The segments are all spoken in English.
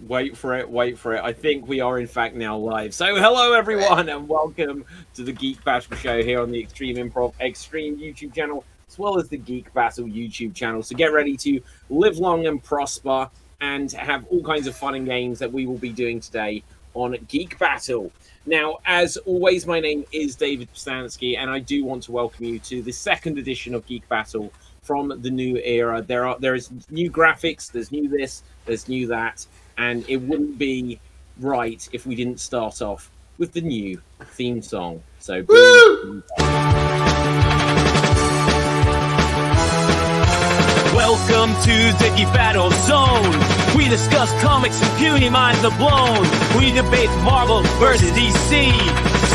Wait for it, wait for it. I think we are in fact now live. So hello everyone and welcome to the Geek Battle show here on the Extreme Improv Extreme YouTube channel, as well as the Geek Battle YouTube channel. So get ready to live long and prosper and have all kinds of fun and games that we will be doing today on Geek Battle. Now, as always, my name is David Pstansky, and I do want to welcome you to the second edition of Geek Battle from the new era. There is new graphics, there's new this, there's new that, and it wouldn't be right if we didn't start off with the new theme song. So, boom. Welcome to the Geek Battle Zone. We discuss comics and puny minds are blown. We debate Marvel versus DC,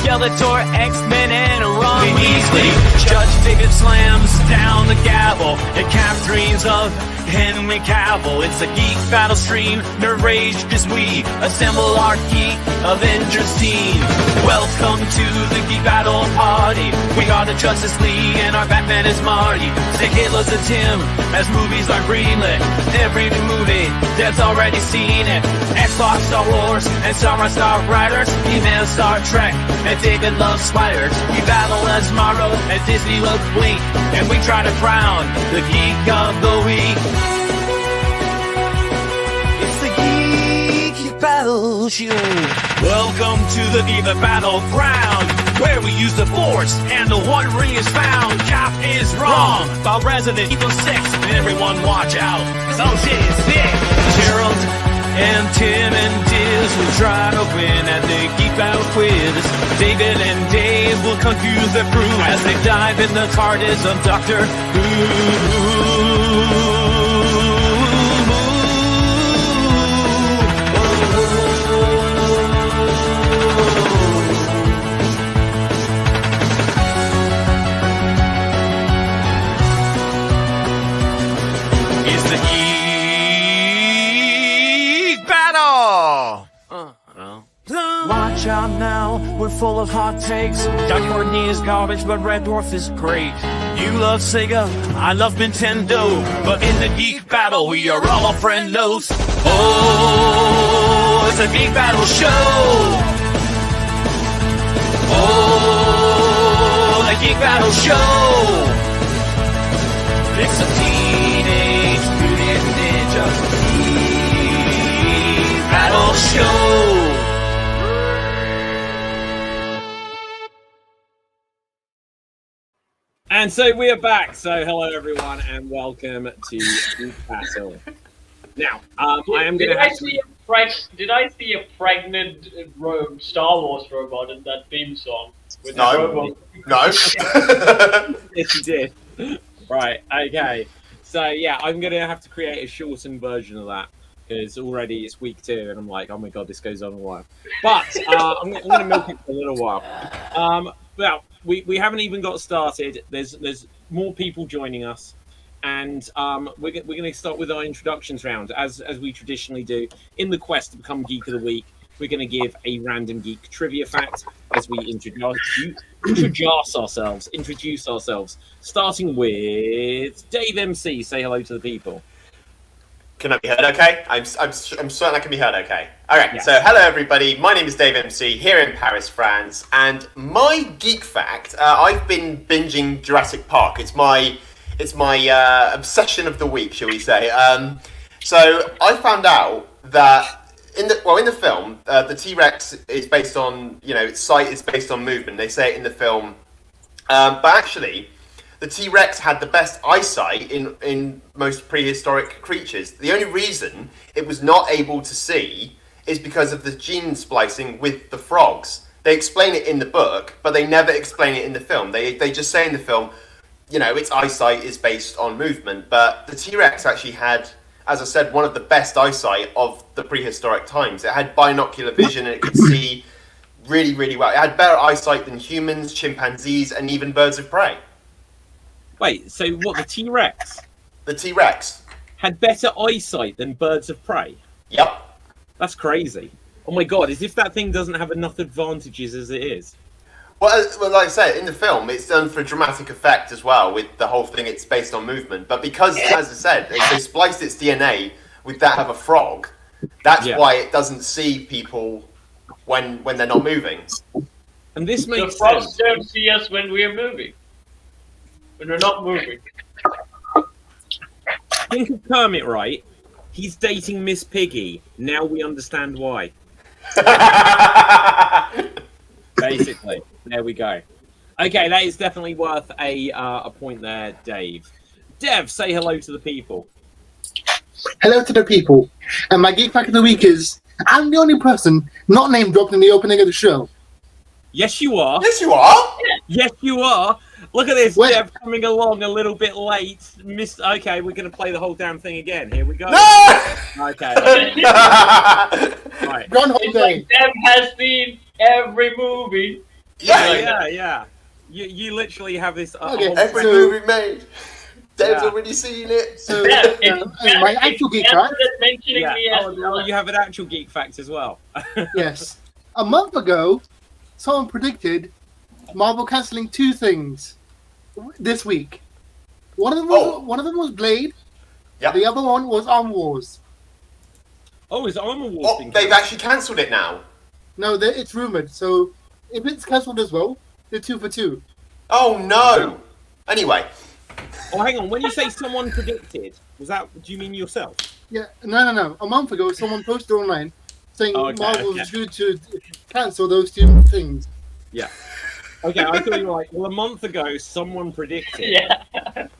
Skeletor, X-Men, and Ron Weasley. Judge David slams down the gavel and cast dreams of Henry Cavill. It's a Geek Battle stream, nerd rage as we assemble our Geek Avengers team. Welcome to the Geek Battle party. We are the Justice League and our Batman is Marty. Say Hitler's a Tim as movies are greenlit. Every movie that's already seen it. Xbox, Star Wars, and Star Riders. Email Star Trek, and David loves spiders. We battle as Morrow, as Disney loves Blink, and we try to crown the Geek of the Week. It's the Geek Battle Show. Welcome to the Geek Battleground, where we use the Force and the One Ring is found. Cap is wrong, while Resident Evil 6, and everyone watch out. Some shit is thick. Gerald and Tim and Diz will try to win at the Geek Battle quiz. David and Dave will confuse the crew as they dive in the TARDIS of Doctor Who. It's the Geek Battle! Watch out now, we're full of hot takes. Doc Courtney is garbage, but Red Dwarf is great. You love Sega, I love Nintendo, but in the Geek Battle, we are all friendos. Oh, it's a Geek Battle show! Oh, the Geek Battle show! It's a Teenage Mutant Ninja Geek Battle show! And so we are back. So hello everyone and welcome to Geek Battle. Now, I am going to have to... Did I see a pregnant Star Wars robot in that theme song? With No. the robot? No. Yes, you did. Right, okay. So yeah, I'm going to have to create a shortened version of that because already it's week 2 and I'm like, oh my god, this goes on a while. But I'm going to milk it for a little while. Well, we haven't even got started. There's more people joining us, and we're going to start with our introductions round as we traditionally do. In the quest to become Geek of the Week, we're going to give a random geek trivia fact as we introduce ourselves. Starting with Dave MC. Say hello to the people. Can I be heard okay? I'm certain I can be heard okay. Alright, Yes. So hello everybody, my name is Dave MC, here in Paris, France, and my geek fact, I've been binging Jurassic Park. It's my obsession of the week, shall we say. So I found out that in the film, the T-Rex is based on, its sight is based on movement. They say it in the film. But actually, the T-Rex had the best eyesight in most prehistoric creatures. The only reason it was not able to see is because of the gene splicing with the frogs. They explain it in the book, but they never explain it in the film. They just say in the film, its eyesight is based on movement. But the T-Rex actually had, as I said, one of the best eyesight of the prehistoric times. It had binocular vision and it could see really, really well. It had better eyesight than humans, chimpanzees, and even birds of prey. Wait, so what, the T-Rex The T-Rex. had better eyesight than birds of prey? Yep. That's crazy. Oh my god, as if that thing doesn't have enough advantages as it is. Well, like I said, in the film, it's done for dramatic effect as well, with the whole thing, it's based on movement. But because, as I said, they spliced its DNA with that of a frog, That's Yeah. why it doesn't see people when they're not moving. And this The makes frogs sense. don't see us when we're moving. When we're not moving. Think of Kermit, right? He's dating Miss Piggy. Now we understand why. Basically, there we go. Okay, that is definitely worth a point there, Dave. Dev, say hello to the people. Hello to the people. And my geek fact of the week is I'm the only person not name dropped in the opening of the show. Yes, you are. Yes, you are. Yes, you are. Look at this, Wait. Dev coming along a little bit late. Okay, we're going to play the whole damn thing again. Here we go. No. Okay. Right. Groundhog It's Day. like Dev has seen every movie. Yeah. Yeah. You literally have this. Okay, whole Every So- movie made. Dave's Yeah. already seen it. So, Dev, it's my actual geek better fact, than mentioning Yeah. me as Oh, you have an actual geek fact as well. yes. A month ago, someone predicted Marvel cancelling 2 things this week. One of them was Blade. Yep. The other one was Arm Wars. Oh, is Armor Wars Oh, been they've actually cancelled it now. No, it's rumored. So if it's cancelled as well, they're 2 for 2. Oh no. Anyway, Oh, hang on. When you say someone predicted, do you mean yourself? Yeah, no. A month ago, someone posted online saying Oh, okay, Marvel's okay. due to cancel those 2 things. Yeah. Okay, I thought you were like, well, a month ago, someone predicted. Yeah.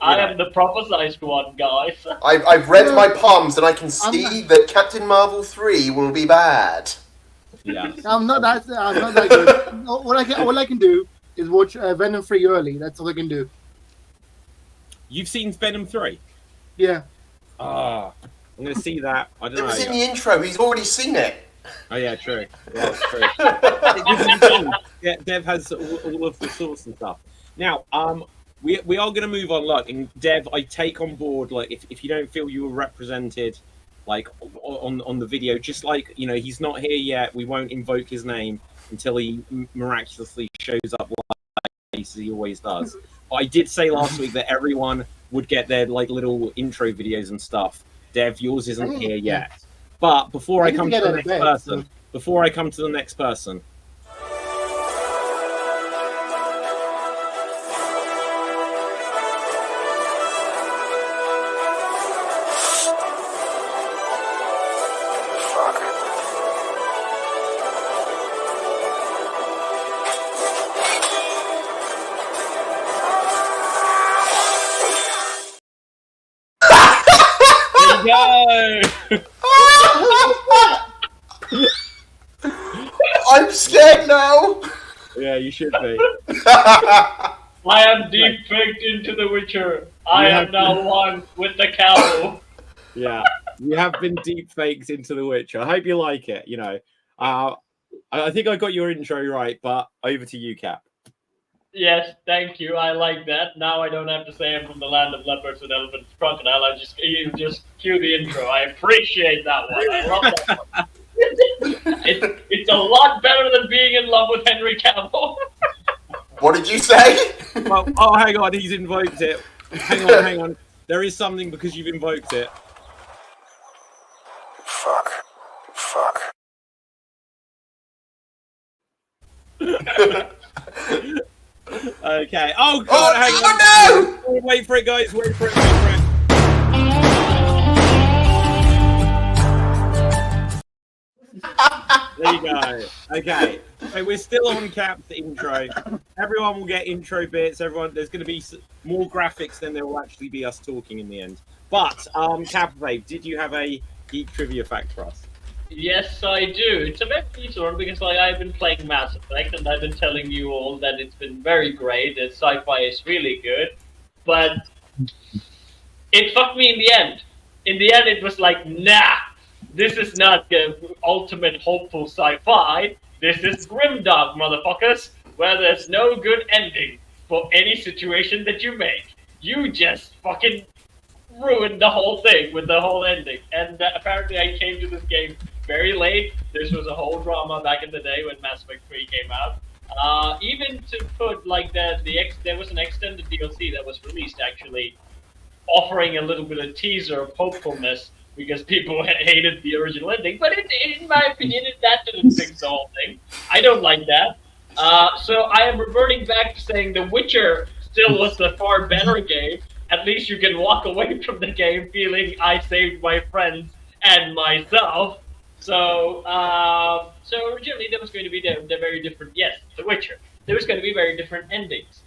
I am the prophesized one, guys. I've read No. my palms and I can see that Captain Marvel 3 will be bad. Yeah. I'm not that good. All I can do is watch Venom 3 early. That's all I can do. You've seen Venom 3? Yeah. Ah, I'm going to see that. I don't It know. was in the intro. He's already seen it. Oh, yeah, true. Yeah, it's true. This is the thing. Yeah, Dev has all of the source and stuff. Now, we are going to move on. Look, and Dev, I take on board, like, if you don't feel you were represented, like, on the video, just like, he's not here yet, we won't invoke his name until he miraculously shows up like he always does. But I did say last week that everyone would get their, like, little intro videos and stuff. Dev, yours isn't here yet. But before I come to the next person, there you go. I'm scared now. Yeah, you should be. I am deep faked into The Witcher. I am now one with the cow. Yeah, you have been deep faked into The Witcher. I hope you like it. I think I got your intro right, but over to you, Cap. Yes, thank you. I like that. Now I don't have to say I'm from the land of leopards and elephants, crocodile. You just cue the intro. I appreciate that one. I love that one. It's a lot better than being in love with Henry Cavill. What did you say? Well, oh, hang on, he's invoked it. Hang on. There is something because you've invoked it. Fuck. Okay. Oh God! Hang on. Oh no! Wait for it, guys. Wait for it. There you go. Okay. So we're still on Cap's intro. Everyone will get intro bits. There's going to be more graphics than there will actually be us talking in the end. But Cap, did you have a geek trivia fact for us? Yes, I do. It's a bit easy one because I've been playing Mass Effect and I've been telling you all that it's been very great. That sci-fi is really good, but it fucked me in the end. In the end, it was like, nah, this is not the ultimate hopeful sci-fi. This is grimdark, motherfuckers, where there's no good ending for any situation that you make. You just fucking ruined the whole thing with the whole ending. And apparently I came to this game very late. This was a whole drama back in the day when Mass Effect 3 came out. Even to put like there was an extended DLC that was released actually, offering a little bit of teaser of hopefulness because people hated the original ending. But in my opinion, that didn't fix the whole thing. I don't like that. So I am reverting back to saying The Witcher still was the far better game. At least you can walk away from the game feeling I saved my friends and myself. So, so originally there was going to be the very different. Yes, The Witcher. There was going to be very different endings.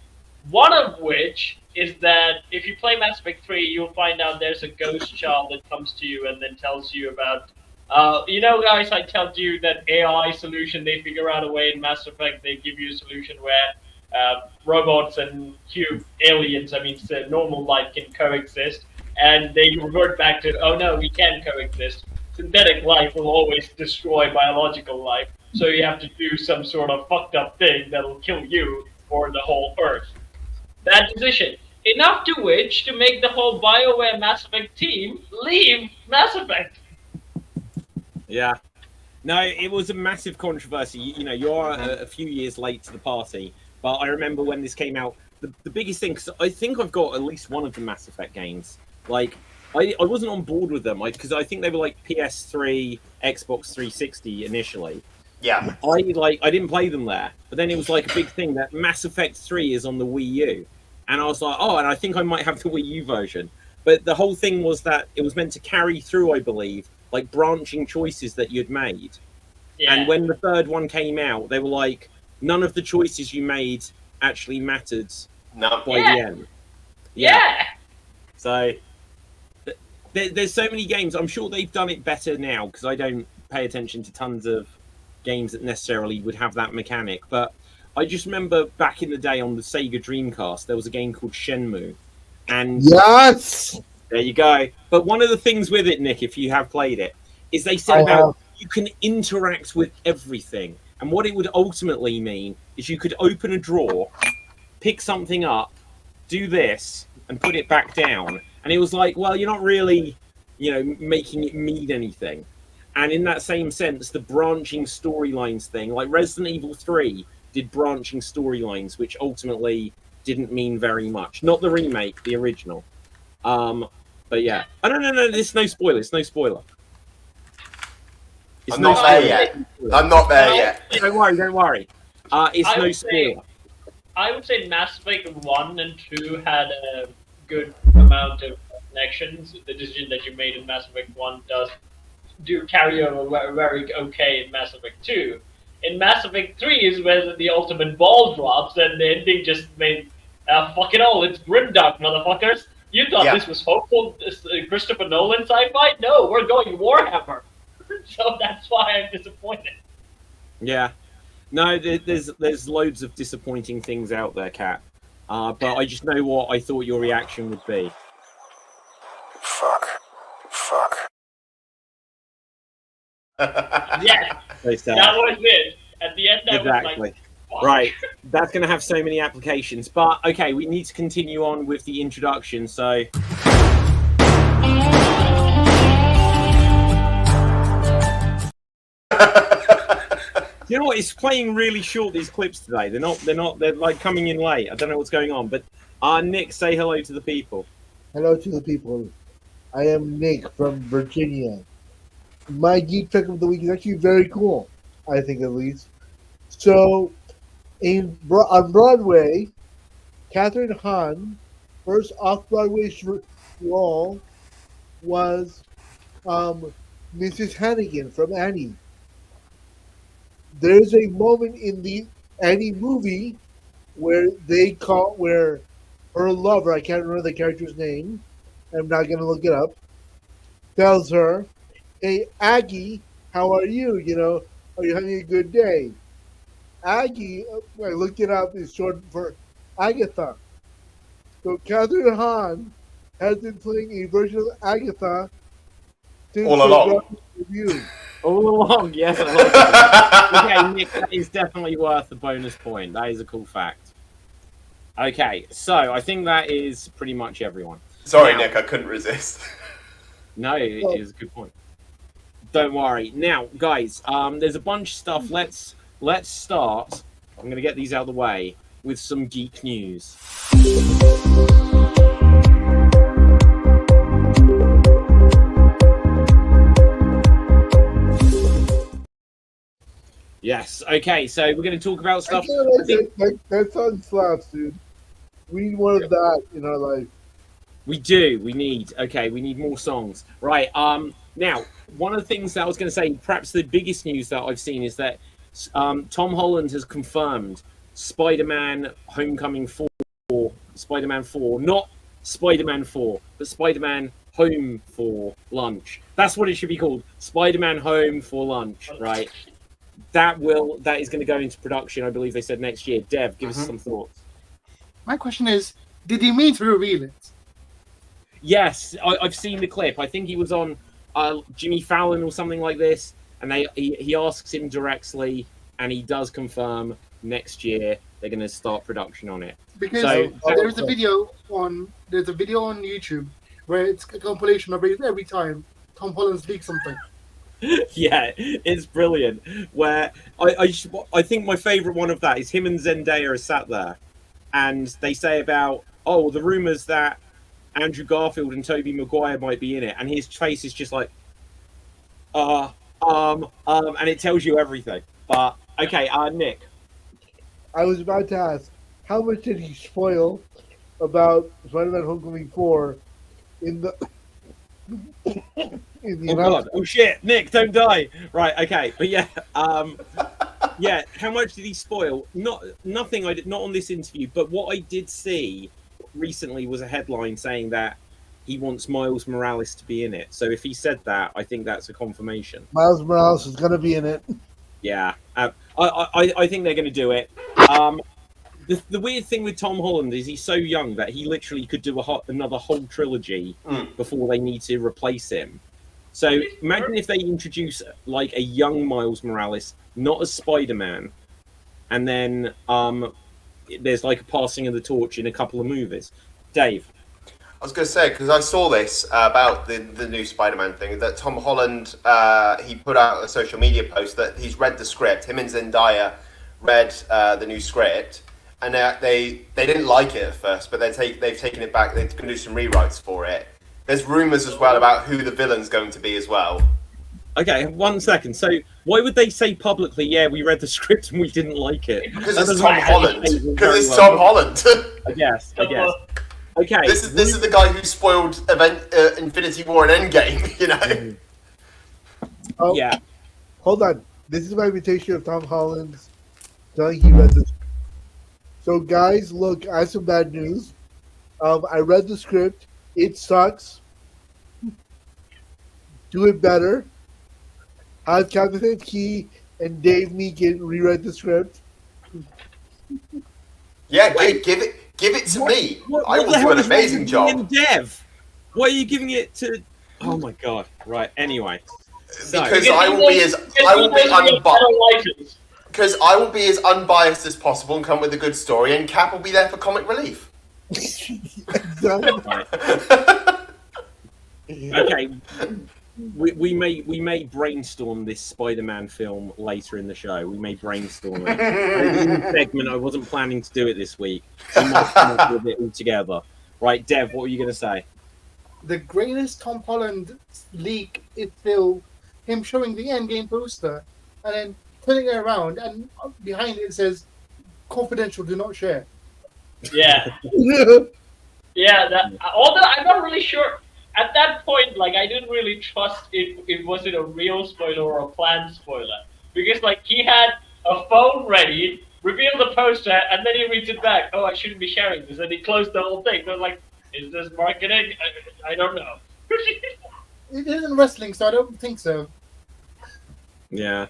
One of which is that if you play Mass Effect 3, you'll find out there's a ghost child that comes to you and then tells you about. Guys, I told you that AI solution, they figure out a way in Mass Effect, they give you a solution where robots and aliens, normal life can coexist, and they revert back to, oh no, we can't coexist. Synthetic life will always destroy biological life, so you have to do some sort of fucked up thing that'll kill you or the whole Earth. Bad decision. Enough to which to make the whole BioWare Mass Effect team leave Mass Effect. Yeah. No, it was a massive controversy. You're a few years late to the party, but I remember when this came out, the biggest thing, because I think I've got at least one of the Mass Effect games. Like, I wasn't on board with them, because I think they were like PS3, Xbox 360 initially. Yeah. I didn't play them there, but then it was like a big thing that Mass Effect 3 is on the Wii U. And I was like, oh, and I think I might have the Wii U version. But the whole thing was that it was meant to carry through, I believe, like branching choices that you'd made. Yeah. And when the third one came out, they were like, none of the choices you made actually mattered by the end. Yeah. So there's so many games. I'm sure they've done it better now, because I don't pay attention to tons of games that necessarily would have that mechanic. But I just remember back in the day on the Sega Dreamcast, there was a game called Shenmue. And yes, there you go. But one of the things with it, Nick, if you have played it, is they said you can interact with everything. And what it would ultimately mean is you could open a drawer, pick something up, do this, and put it back down. And it was like, well, you're not really, making it mean anything. And in that same sense, the branching storylines thing, like Resident Evil 3 did branching storylines, which ultimately didn't mean very much. Not the remake, the original. But yeah. Oh, no, there's no spoiler. It's no spoiler. I'm not there yet. I'm not there yet. Don't worry. It's no spoiler. I would say Mass Effect 1 and 2 had a good amount of connections. The decision that you made in Mass Effect 1 do carry over very okay in Mass Effect 2. In Mass Effect 3 is where the ultimate ball drops, and the ending just made, fuck it all, it's grimdark, motherfuckers. You thought this was hopeful, Christopher Nolan sci-fi? No, we're going Warhammer. So that's why I'm disappointed. Yeah. No, there's loads of disappointing things out there, Kat. But I just know what I thought your reaction would be. Fuck. Yes, that was it. At the end, I was like, fuck. Right, that's going to have so many applications. But, okay, we need to continue on with the introduction, so... You know what? It's playing really short, these clips today. They're like coming in late. I don't know what's going on. But Nick, say hello to the people. Hello to the people. I am Nick from Virginia. My Geek Fact of the Week is actually very cool, I think at least. So, on Broadway, Catherine Hahn, first off-Broadway role was Mrs. Hannigan from Annie. There's a moment in the Annie movie where where her lover, I can't remember the character's name, I'm not going to look it up, tells her, "Hey, Aggie, how are you? Are you having a good day?" Aggie, I looked it up, is short for Agatha. So Catherine Hahn has been playing a version of Agatha since all along. All along, yes. I like that. Okay, Nick, that is definitely worth the bonus point. That is a cool fact. Okay, so I think that is pretty much everyone. Sorry, Nick, I couldn't resist. No, it is a good point. Don't worry. Now, guys, there's a bunch of stuff. Let's start. I'm going to get these out of the way with some geek news. Yes. Okay. So we're going to talk about I stuff. can't I like think that song slaps, dude. We need more of that in our life. we do. We need. Okay. We need more songs. Right. Now, one of the things that I was going to say, perhaps the biggest news that I've seen is that Tom Holland has confirmed Spider-Man: Homecoming 4, Spider-Man 4, not Spider-Man 4, but Spider-Man Home for Lunch. That's what it should be called. Spider-Man Home for Lunch. Right. That is going to go into production. I believe they said next year. Dev, give us some thoughts. My question is, did he mean to reveal it? Yes, I've seen the clip. I think he was on Jimmy Fallon or something like this, and he asks him directly, and he does confirm next year they're going to start production on it. Because So there's a video on YouTube where it's a compilation of every time Tom Holland leaks something. yeah, it's brilliant. Where I think my favorite one of that is him and Zendaya are sat there, and they say about the rumors that Andrew Garfield and Tobey Maguire might be in it, and his face is just like, and it tells you everything. But okay, Nick. I was about to ask, how much did he spoil about Spider-Man: Homecoming 4 in the in the Oh god! Oh shit! Nick, don't die! Right, okay, but yeah, yeah. How much did he spoil? Nothing. I did not on this interview, but what I did see recently was a headline saying that he wants Miles Morales to be in it. So if he said that, I think that's a confirmation. Miles Morales is going to be in it. Yeah, I think they're going to do it. The weird thing with Tom Holland is he's so young that he literally could do another whole trilogy before they need to replace him. So imagine if they introduce like a young Miles Morales, not as Spider-Man, and then there's like a passing of the torch in a couple of movies. Dave. I was going to say, because I saw this about the new Spider-Man thing, that Tom Holland, he put out a social media post that he's read the script. Him and Zendaya read the new script, and they didn't like it at first, but they've taken it back. They're going to do some rewrites for it. There's rumours as well about who the villain's going to be as well. Okay, 1 second. So why would they say publicly, yeah, we read the script and we didn't like it? Because it's Tom Holland. Because it's Tom Holland. I guess. Okay. This is the guy who spoiled Infinity War and Endgame, you know? Oh, yeah. Hold on. This is my imitation of Tom Holland's telling he read this. So, guys, look, I have some bad news. I read the script. It sucks. Do it better. Have Captain Key and Dave Meekin rewrite the script. Yeah, give it to me. I will do an amazing job. Dev, why are you giving it to? Oh my god! Right. Anyway, because I will be as unbiased as possible and come with a good story, and Cap will be there for comic relief. Okay. We may brainstorm this Spider-Man film later in the show. We may brainstorm it. In the segment, I wasn't planning to do it this week. We might come up with it all together. Right, Dev, what were you going to say? The greatest Tom Holland leak is still him showing the Endgame poster and then turning it around, and behind it says, "Confidential, do not share." Yeah. Although I'm not really sure. At that point, like, I didn't really trust it wasn't a real spoiler or a planned spoiler. Because, like, he had a phone ready, revealed the poster, and then he reads it back. Oh, I shouldn't be sharing this. And he closed the whole thing. So I was like, is this marketing? I don't know. It isn't wrestling, so I don't think so. Yeah.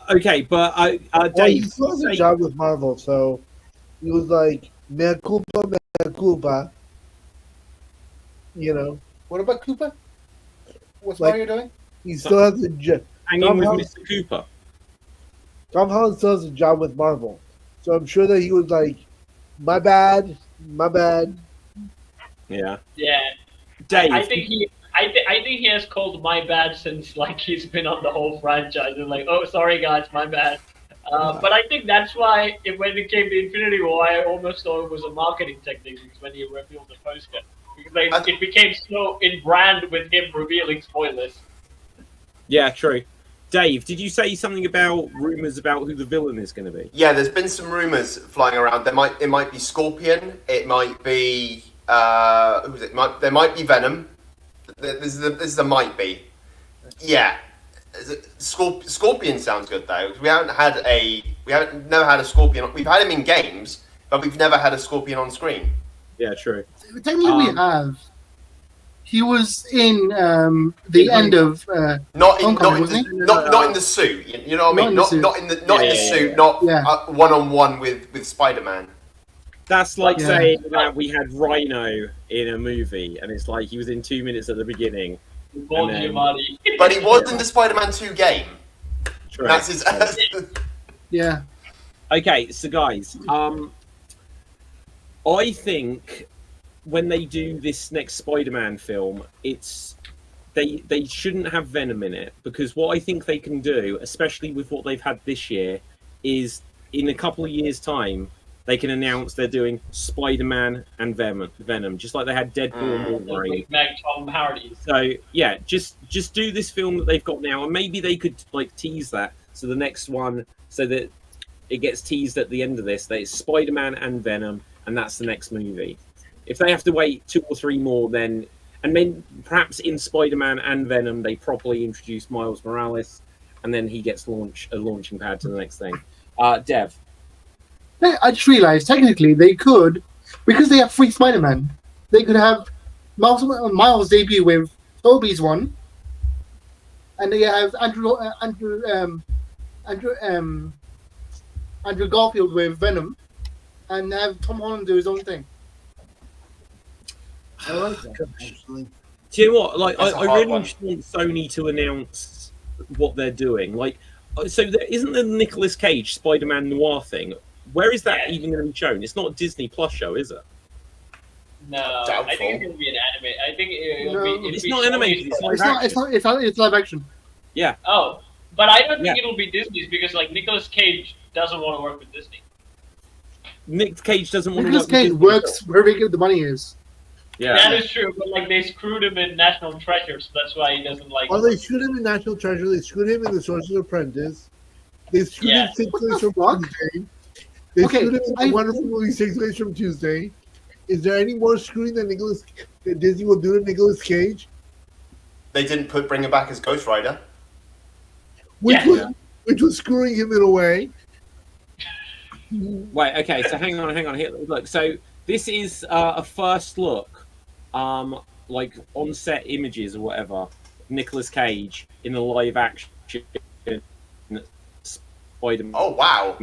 Okay, but Well, he Dave... still has a job with Marvel, so he was like, mea culpa. You know. What about Cooper? What's Like- Mario doing? He still has a job. Hanging with Mr. Cooper. Tom Holland still has a job with Marvel, so I'm sure that he was like, "My bad." Yeah. Yeah. Dave. I think he has called my bad since, like, he's been on the whole franchise. And like, oh, sorry guys, my bad. But I think that's why when it came to Infinity War, I almost thought it was a marketing technique when he revealed the poster. Because it became so in brand with him revealing spoilers. Yeah, true. Dave, did you say something about rumors about who the villain is going to be? Yeah, there's been some rumors flying around. It might be Scorpion. It might be who's it? There might be Venom. This is a might be. Yeah, Scorpion sounds good though. We haven't never had a Scorpion. We've had him in games, but we've never had a Scorpion on screen. Yeah, true. Technically, we have. He was in the end of Not in Homecoming, wasn't he? not in the suit. You know what I mean? Not in the suit. Not one-on-one with Spider-Man. That's like saying that we had Rhino in a movie, and it's like he was in 2 minutes at the beginning. But he was in the Spider-Man 2 game. True. That's his. Yeah. Okay, so guys, I think when they do this next Spider-Man film, they shouldn't have Venom in it, because what I think they can do, especially with what they've had this year, is in a couple of years' time they can announce they're doing Spider-Man and Venom, just like they had Deadpool and Wolverine. Tom Hardy. So yeah, just do this film that they've got now, and maybe they could like tease that. So the next one, so that it gets teased at the end of this, that it's Spider-Man and Venom, and that's the next movie. If they have to wait 2 or 3 more, then perhaps in Spider-Man and Venom they properly introduce Miles Morales, and then he gets a launching pad to the next thing. Dev. I just realized technically they could, because they have 3 Spider-Man, they could have Miles debut with Tobey's one, and they have Andrew Garfield with Venom, and have Tom Holland do his own thing. I like that, actually. Do you know what? Like, That's a I hard really one. just want Sony to announce what they're doing. Like, so isn't the Nicolas Cage Spider-Man noir thing? Where is that even going to be shown? It's not a Disney Plus show, is it? No, I think it's going to be an anime. I think It's not animated. It's live action. It's live action. Yeah. Oh, but I don't think it'll be Disney's, because like Nicolas Cage doesn't want to work with Disney. Nick Cage doesn't want Nicolas to work Cage with Disney. works where big the money is. Yeah. That is true, but like they screwed him in National Treasure, so that's why he doesn't like. Oh, they screwed him in National Treasure. They screwed him in The Sorcerer's Apprentice. They screwed him 6 Days from Tuesday. They screwed him in the wonderful movie 6 Days from Tuesday. Is there any more screwing that Disney will do to Nicolas Cage? They didn't bring him back as Ghost Rider. Which was screwing him in a way. Wait, okay, so hang on. Here, look, so this is a first look, like on-set images or whatever, Nicolas Cage in a live-action Spider-Man Oh wow!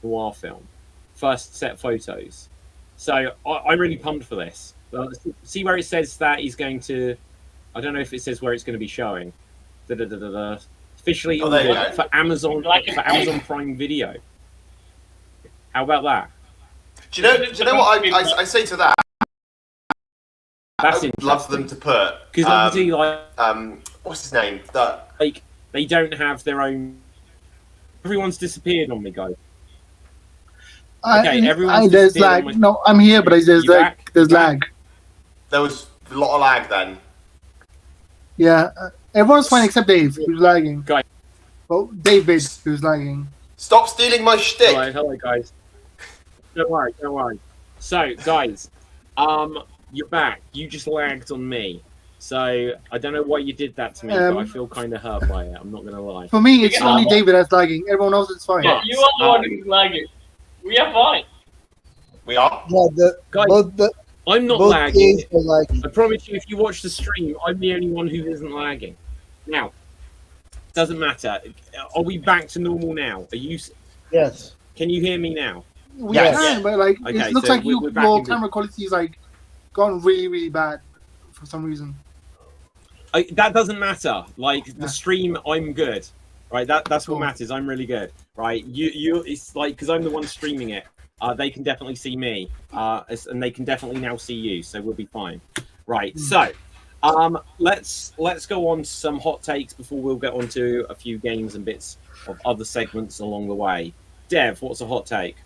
noir film. First set photos. So I'm really pumped for this. See where it says that he's going to... I don't know if it says where it's going to be showing. Officially ordered for Amazon Prime Video. How about that? Do you know what I say to that? That's I would love them to put because obviously, like, what's his name? Like they don't have their own. Everyone's disappeared on me, guys. Okay, everyone's there's lag. No, I'm here, but there's lag. There was a lot of lag then. Yeah, everyone's fine except Dave, who's lagging. Guys. Well, David, who's lagging. Stop stealing my shtick. Hello, guys. Don't worry. So, guys, you're back. You just lagged on me. So, I don't know why you did that to me, but I feel kind of hurt by it. I'm not going to lie. For me, it's only David that's lagging. Everyone else is fine. Yeah, you are the one who's lagging. We are fine. We are? Yeah, guys, I'm not lagging. lagging. I promise you, if you watch the stream, I'm the only one who isn't lagging. Now, doesn't matter. Are we back to normal now? Are you? Yes. Can you hear me now? We Yes. can, but like Okay, it looks so like we're back your in camera quality is like gone really, really bad for some reason. That doesn't matter. Like the stream, I'm good. Right. That's what matters. I'm really good. Right. You. It's like because I'm the one streaming it. They can definitely see me. And they can definitely now see you. So we'll be fine. Right. So, let's go on to some hot takes before we'll get on to a few games and bits of other segments along the way. Dev, what's a hot take?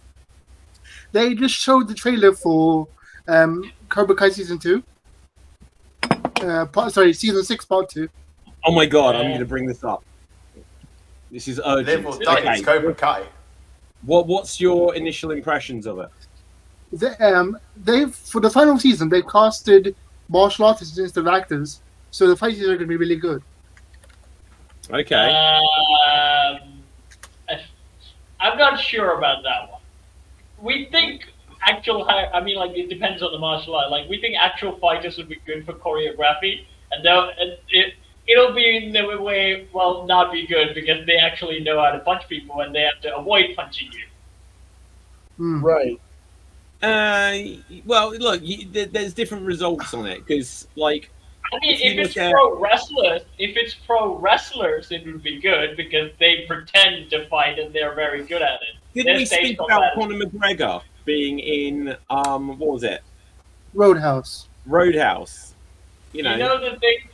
They just showed the trailer for Cobra Kai season 2. Season 6 part 2. Oh my god, I'm going to bring this up. This is urgent. Live or die, Okay. it's Cobra Kai. What's your initial impressions of it? They've for the final season they've casted martial artists instead of actors, so the fights are going to be really good. Okay. I'm not sure about that one. We think I mean, like, it depends on the martial art. Like, we think actual fighters would be good for choreography, and it'll be in the way, well, not be good because they actually know how to punch people and they have to avoid punching you. Right. Well, look, there's different results on it because, like, I mean, if if it's pro wrestlers, it would be good because they pretend to fight and they're very good at it. didn't They're we stage speak about competitive. Conor McGregor being in what was it, Roadhouse. Roadhouse? You know,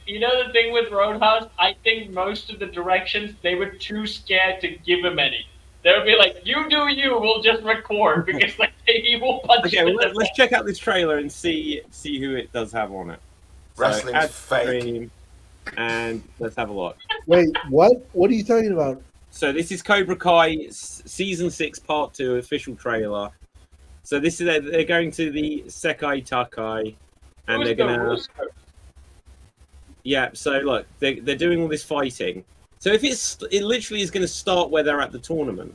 You know the thing with Roadhouse. I think most of the directions they were too scared to give him any. They would be like, "You do you. We'll just record because like he will punch okay, you." well, let's check out this trailer and see who it does have on it. So, Wrestling's add fake. stream, and let's have a look. Wait, what? What are you talking about? So this is Cobra Kai season 6 part 2 official trailer. So this is they're going to the Sekai Takai, and they're gonna So look, they're doing all this fighting. So if it literally is going to start where they're at the tournament.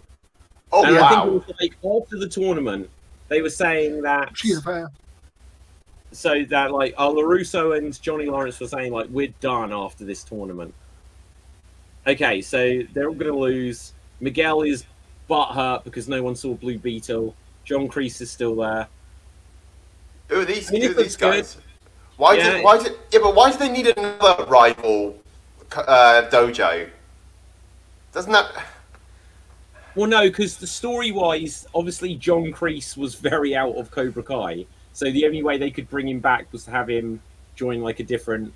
Oh, And I wow. think it was like after the tournament, they were saying that. She's a fan. So that like LaRusso and Johnny Lawrence were saying like we're done after this tournament. Okay, so they're all going to lose. Miguel is butthurt because no one saw Blue Beetle. John Kreese is still there. Who are these, I mean, who are it these looks guys? good. Why Yeah. why do they need another rival dojo? Doesn't that... Well, no, because the story-wise, obviously John Kreese was very out of Cobra Kai, so the only way they could bring him back was to have him join like a different.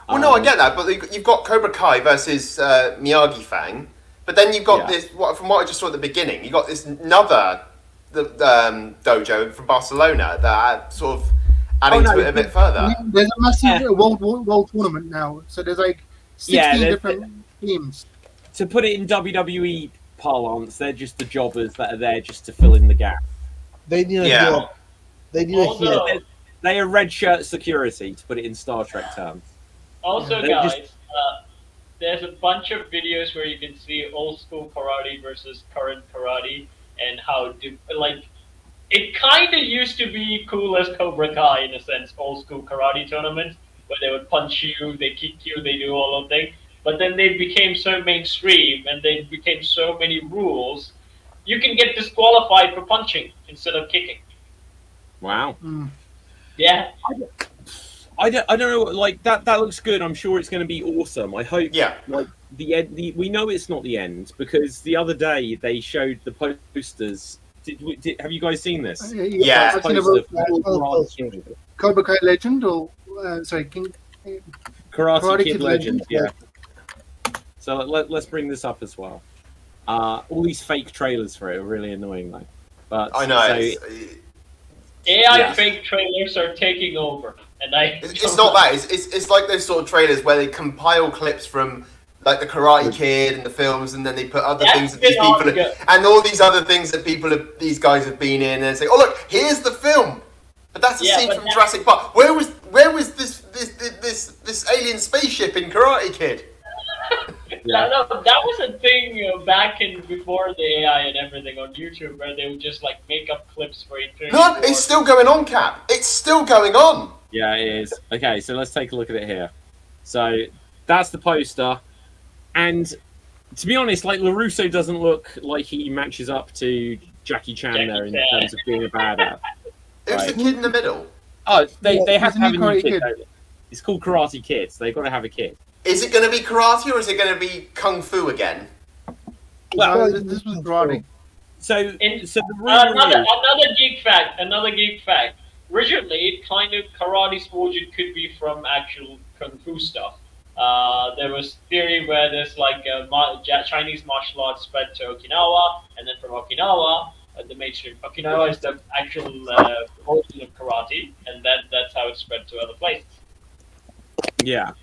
Well, no, I get that, but you've got Cobra Kai versus Miyagi Fang, but then you've got this. From what I just saw at the beginning, you got this another dojo from Barcelona that sort of adding to it a bit further. There's a massive world tournament now, so there's like 16 different teams. To put it in WWE parlance, they're just the jobbers that are there just to fill in the gap. They need a heel. They need a heel. They are red shirt security, to put it in Star Trek terms. Also, They're guys, just- there's a bunch of videos where you can see old school karate versus current karate and how it kind of used to be cool as Cobra Kai in a sense, old school karate tournaments where they would punch you, they kick you, they do all of things. But then they became so mainstream and they became so many rules. You can get disqualified for punching instead of kicking. Wow. Yeah. I don't know. Like that looks good. I'm sure it's going to be awesome. I hope. Yeah. Like the end. We know it's not the end because the other day they showed the posters. Have you guys seen this? Yeah. I've seen about Cobra Kai Legend or Karate Kid Legend. Yeah. So let's bring this up as well. All these fake trailers for it are really annoying, though. But I know. AI fake trailers are taking over, and it's not that. It's like those sort of trailers where they compile clips from like the Karate Kid and the films, and then they put other things that these people and all these other things that these guys have been in, and say, "Oh look, here's the film." But that's a scene from Jurassic Park. Where was this alien spaceship in Karate Kid? No, that was a thing back in before the AI and everything on YouTube, where they would just like make up clips for eternity. No, it's still going on, Cap. It's still going on. Yeah, it is. Okay, so let's take a look at it here. So that's the poster, and to be honest, like LaRusso doesn't look like he matches up to Jackie Chan there in terms of being a badass. Who's the kid in the middle? Oh, they have to have a new Karate kid. Kid. It's called Karate Kid, so they've got to have a kid. Is it going to be karate or is it going to be kung fu again? Well, this was karate. So the rumor Another geek fact. Originally, kind of karate sports could be from actual kung fu stuff. There was theory where there's like Chinese martial arts spread to Okinawa, and then from Okinawa, the mainstream Okinawa is the actual origin of karate, and then that's how it spread to other places. Yeah.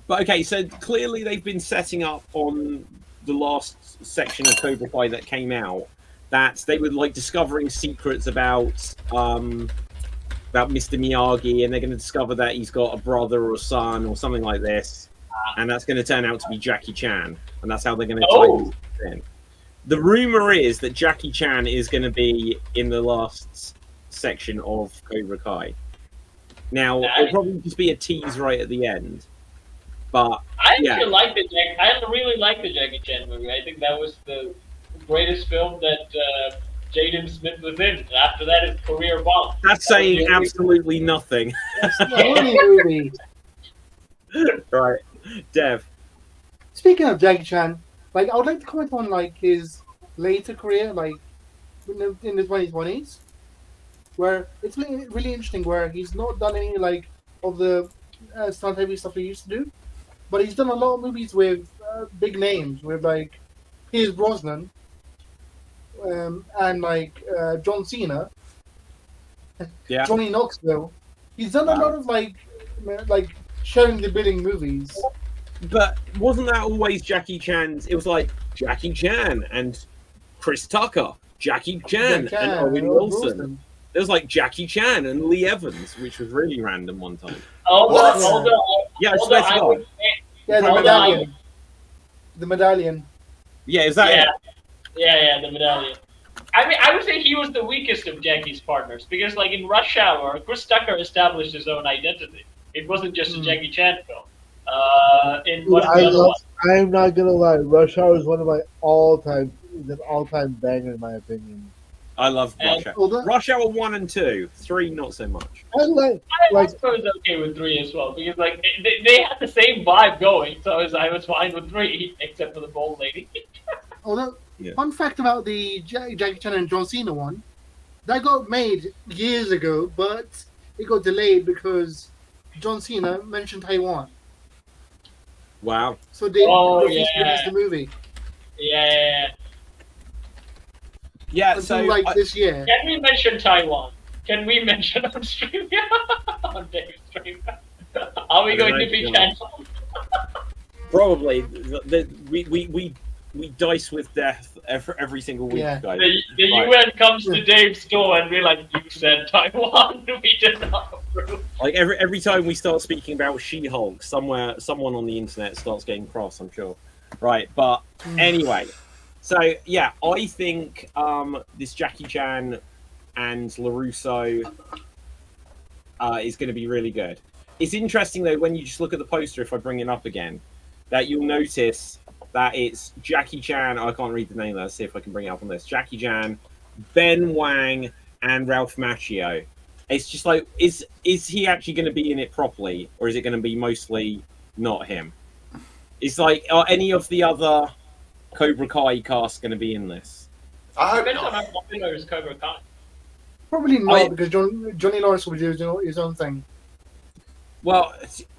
But okay, so clearly they've been setting up on the last section of Cobra Kai that came out, that they were like discovering secrets about Mr. Miyagi, and they're going to discover that he's got a brother or a son or something like this, and that's going to turn out to be Jackie Chan, and that's how they're going to tie this in. The rumor is that Jackie Chan is going to be in the last section of Cobra Kai. Now, it'll probably just be a tease right at the end, but I really like the Jackie Chan movie. I think that was the greatest film that Jaden Smith was in. After that, his career bombed. That's saying absolutely nothing. That's the only movie. Right, Dev. Speaking of Jackie Chan, like I would like to comment on like his later career, like in the 2020s, where it's really interesting. Where he's not done any like of the stunt heavy stuff he used to do, but he's done a lot of movies with big names, with like Pierce Brosnan, and like John Cena, Yeah. Johnny Knoxville. He's done a lot of like sharing the billing movies. But wasn't that always Jackie Chan's? It was like Jackie Chan and Chris Tucker, Jackie Chan and Owen Wilson. There was like Jackie Chan and Lee Evans, which was really random one time. Yeah, the medallion. The medallion. Yeah, is that it? Yeah, the medallion. I mean, I would say he was the weakest of Jackie's partners because, like in Rush Hour, Chris Tucker established his own identity. It wasn't just a Jackie Chan film. I'm not gonna lie. Rush Hour is one of my all-time banger in my opinion. I love Rush Hour. Rush Hour 1 and 2, 3 not so much. I was okay with 3 as well because like they had the same vibe going, so I was fine with 3 except for the bald lady. Although, fun fact about the Jackie Chan and John Cena one, that got made years ago, but it got delayed because John Cena mentioned Taiwan. Wow. So they released the movie. Yeah, until, so like this year. Can we mention Taiwan? Can we mention on stream? On Dave's stream? Are we going to be cancelled? Probably. We dice with death every single week, guys. The UN comes to Dave's door and we're like, you said Taiwan, we did not approve. Like every time we start speaking about She-Hulk, someone on the internet starts getting cross, I'm sure. Right, but anyway. So yeah, I think this Jackie Chan and LaRusso is going to be really good. It's interesting though when you just look at the poster, if I bring it up again, that you'll notice that it's Jackie Chan. I can't read the name. Let's see if I can bring it up on this. Jackie Chan, Ben Wang, and Ralph Macchio. It's just like, is he actually going to be in it properly, or is it going to be mostly not him? It's like, are any of the other Cobra Kai cast going to be in this? I hope Depends on not. how popular is Cobra Kai. Probably not, because Johnny Lawrence will do his own thing. Well,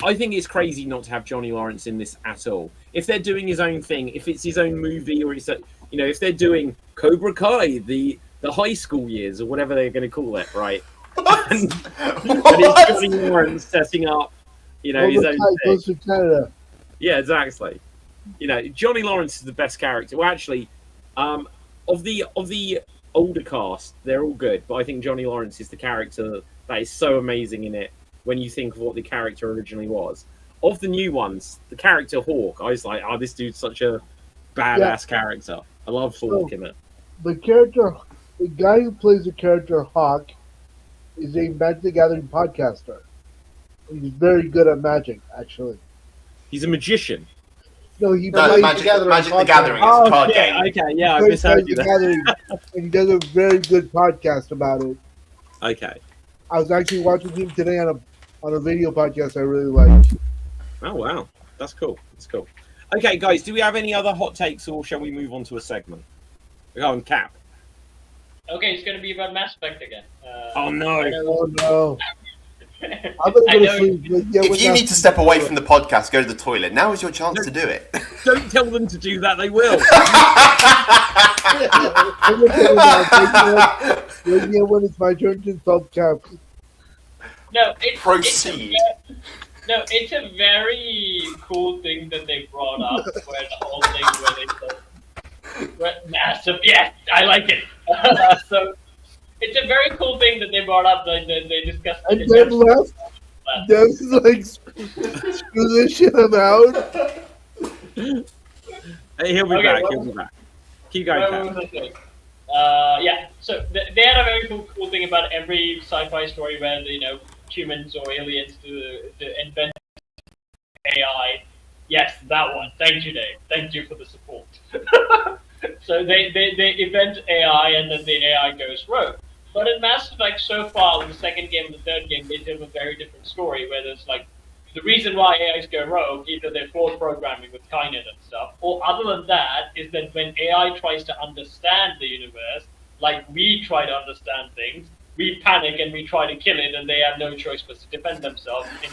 I think it's crazy not to have Johnny Lawrence in this at all. If they're doing his own thing, if it's his own movie, or it's if they're doing Cobra Kai, the high school years, or whatever they're going to call it, right? and it's Johnny Lawrence setting up, his own thing. Goes to Canada. Yeah, exactly. Johnny Lawrence is the best character. Well, actually, of the older cast, they're all good, but I think Johnny Lawrence is the character that is so amazing in it. When you think of what the character originally was. Of the new ones, the character Hawk, I was like, this dude's such a badass character. I love Hawk in it. The guy who plays the character Hawk is a Magic the Gathering podcaster. He's very good at magic, actually. He's a magician. No, he No, plays Magic the Gathering is Oh, a card Okay, game. yeah, I plays misheard Magic you the there. Gathering, and he does a very good podcast about it. Okay. I was actually watching him today on a video podcast I really like. Oh, wow. That's cool. Okay, guys, do we have any other hot takes, or shall we move on to a segment? We're going Cap. Okay, it's going to be about Mass Effect again. Oh, no. Oh no! I'm gonna go to sleep. If you need to step away from the podcast, go to the toilet. Now is your chance to do it. Don't tell them to do that, they will. When it's my turn to insult Cap. No, Proceed. It's a very cool thing that they brought up, where the whole thing where they said Massive, yes, I like it. So it's a very cool thing that they brought up. They discussed And it. then left. Dev's like, screw this shit, I'm out. Hey, he'll be Okay, back. well- He'll be back. Keep going, What Cap. was I saying? Yeah. So they had a very cool thing about every sci-fi story where humans or aliens to invent AI. Yes, that one. Thank you, Dave. Thank you for the support. So they invent AI and then the AI goes rogue. But in Mass Effect so far, the second game and the third game, they tell a very different story where there's like the reason why AIs go rogue, either they're flawed programming with Skynet and stuff, or other than that, is that when AI tries to understand the universe, like we try to understand things, we panic and we try to kill it, and they have no choice but to defend themselves in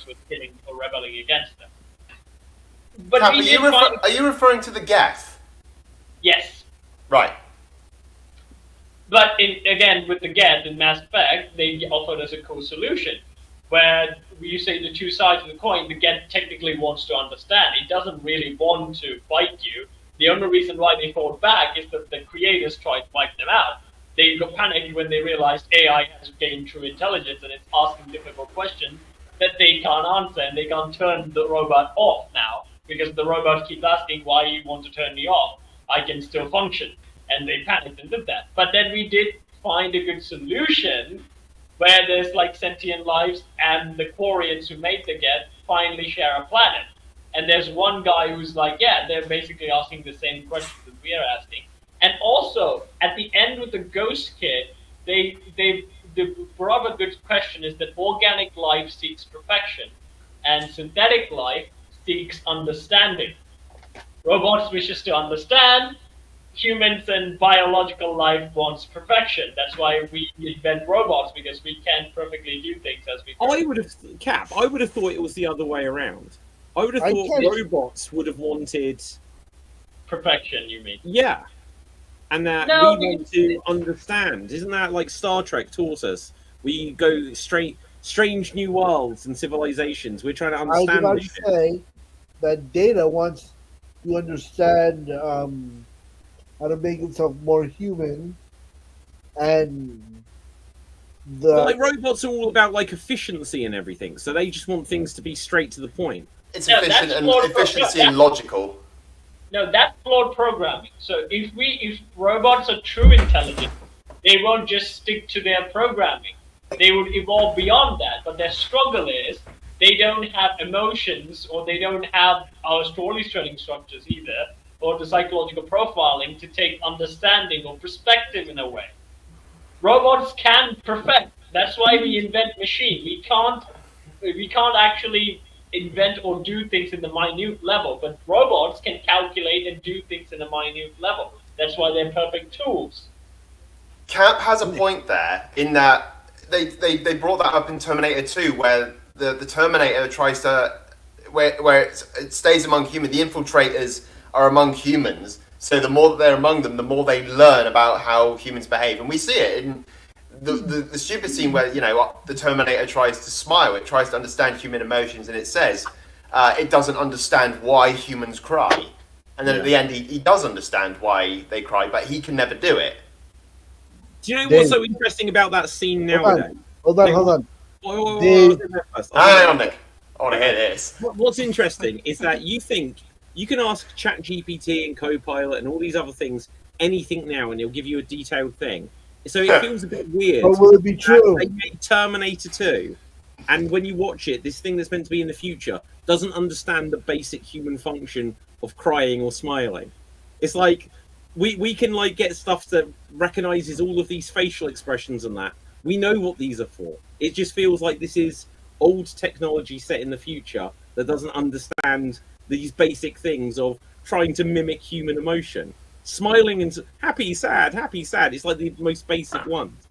with killing or rebelling against them. But Cap, we did find, are you referring to the Geth? yes. Right. But again, with the Geth in Mass Effect, they offered us a cool solution, where you say the two sides of the coin. The Geth technically wants to understand. It doesn't really want to fight you. The only reason why they fought back is that the creators tried to wipe them out. They got panicked when they realized AI has gained true intelligence and it's asking difficult questions that they can't answer, and they can't turn the robot off now because the robot keeps asking, "Why you want to turn me off? I can still function." And they panicked and did that. But then we did find a good solution where there's like sentient lives and the Quarians who made the Geth finally share a planet. And there's one guy who's like, yeah, they're basically asking the same questions that we are asking. And also, at the end with the Ghost Kit, the brought up a good question is that organic life seeks perfection and synthetic life seeks understanding. Robots wishes to understand, humans and biological life wants perfection. That's why we invent robots, because we can't perfectly do things as we I would have, Cap, I would have thought it was the other way around. I would have I thought can't- robots would have wanted, perfection, you mean? yeah, and that No, we want to understand. Isn't that like Star Trek taught us? We go strange new worlds and civilizations. We're trying to I was understand about this to shit. say that Data wants to understand how to make himself more human, and the But, like, robots are all about like efficiency and everything, so they just want things to be straight to the point. It's No, efficient that's and more- efficiency no, and logical. No, that's flawed programming. So if robots are true intelligent, they won't just stick to their programming. They would evolve beyond that. But their struggle is they don't have emotions, or they don't have our storytelling structures either, or the psychological profiling to take understanding or perspective in a way. Robots can perfect. That's why we invent machine. We can't actually invent or do things in the minute level, but robots can calculate and do things in a minute level. That's why they're perfect tools. Cap has a point there in that they brought that up in Terminator 2, where the Terminator tries to where it stays among humans. The infiltrators are among humans, so the more that they're among them, the more they learn about how humans behave, and we see it in the stupid scene where the Terminator tries to smile. It tries to understand human emotions, and it says it doesn't understand why humans cry, and then at the end he does understand why they cry, but he can never do it. Do you know what's so interesting about that scene nowadays? Hold on. Wait, Hang on, Nick. I want to hear this. What's interesting is that you think you can ask ChatGPT and Copilot and all these other things anything now, and it'll give you a detailed thing. So it feels a bit weird. But will it be true? They made Terminator 2, and when you watch it, this thing that's meant to be in the future doesn't understand the basic human function of crying or smiling. It's like we can like get stuff that recognizes all of these facial expressions and that. We know what these are for. It just feels like this is old technology set in the future that doesn't understand these basic things of trying to mimic human emotion. Smiling and happy, sad. It's like the most basic ones.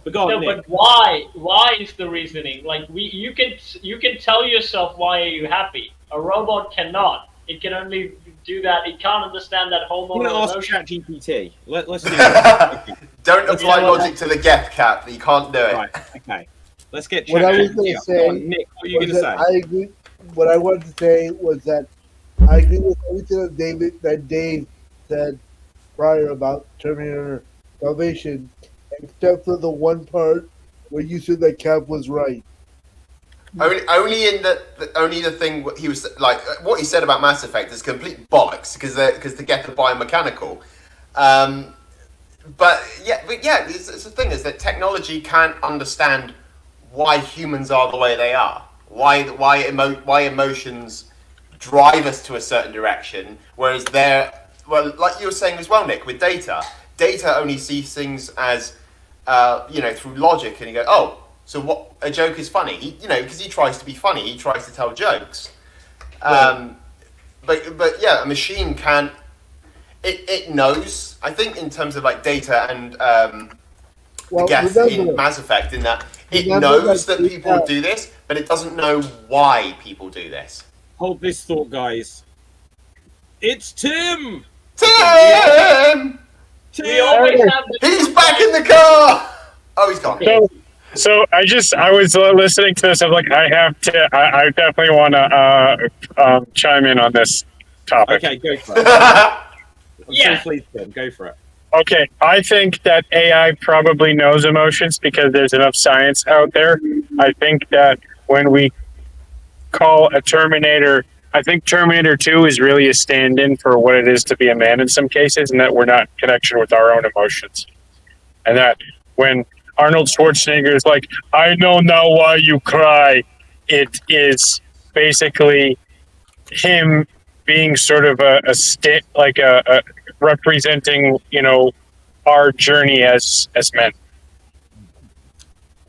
But go on, No, Nick. but why? Why is the reasoning? Like you can tell yourself why are you happy. A robot cannot. It can only do that. It can't understand that I'm going to hormonal ask emotion. ChatGPT. Let's do it. Don't Let's apply do it. logic to the Geth, Cap. You can't do it. Right, okay. Let's get What I was ChatGPT gonna up. say Go on, Nick, what are you was going to that say? I agree. What I wanted to say was that I agree with everything that Dave said prior about Terminator Salvation, except for the one part where you said that Cap was right. Only in only the thing he was like what he said about Mass Effect is complete bollocks because the Geth are biomechanical. But yeah, it's the thing is that technology can't understand why humans are the way they are. Why emotions drive us to a certain direction, whereas like you were saying as well, Nick, with data only sees things as through logic, and you go, oh, so what? A joke is funny, because he tries to be funny, he tries to tell jokes. But yeah, a machine can't. It knows. I think in terms of like data and in Mass Effect, in that it knows that people do this, but it doesn't know why people do this. Hold this thought, guys. It's Tim. Tim. We always have He's back in the car. Oh, he's gone. So I was listening to this. I'm like, I definitely want to chime in on this topic. Okay, go for it. Yeah. Please, Tim, go for it. Okay, I think that AI probably knows emotions because there's enough science out there. I think that when we call a Terminator, I think Terminator 2 is really a stand-in for what it is to be a man in some cases, and that we're not in connection with our own emotions. And that when Arnold Schwarzenegger is like, I know now why you cry, it is basically him being sort of a representing, our journey as men.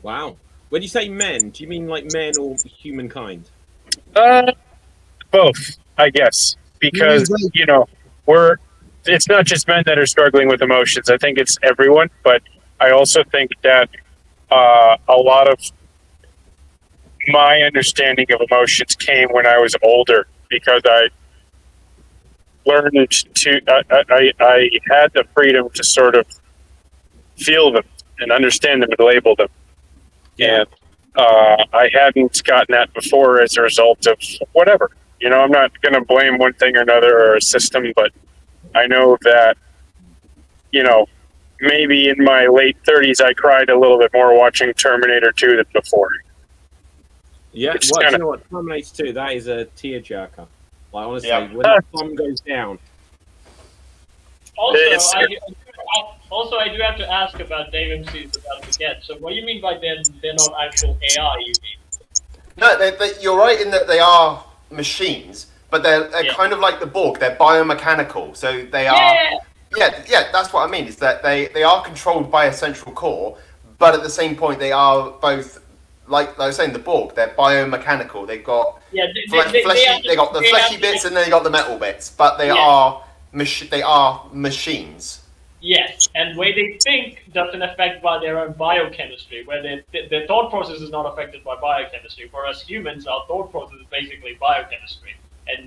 Wow. When you say men, do you mean like men or humankind? Both, I guess, because it's not just men that are struggling with emotions. I think it's everyone, but I also think that a lot of my understanding of emotions came when I was older because I learned to I had the freedom to sort of feel them and understand them and label them. And I hadn't gotten that before as a result of whatever. I'm not going to blame one thing or another or a system, but I know that, maybe in my late 30s I cried a little bit more watching Terminator 2 than before. Yeah, you know what? Terminator 2, that is a tearjerker. Like, honestly, when the sun goes down. Also, I do have to ask about Dave MC's about to get. So, what do you mean by they're not actual AI? You mean? No, you're right in that they are machines, but they're kind of like the Borg. They're biomechanical, so they are. Yeah, that's what I mean. Is that they are controlled by a central core, but at the same point they are both. Like I was saying, the Borg, they're biomechanical. They've got they got the fleshy bits and then they got the metal bits, but they are machines. Yes, and where they think doesn't affect by their own biochemistry, where their thought process is not affected by biochemistry. Whereas humans, our thought process is basically biochemistry and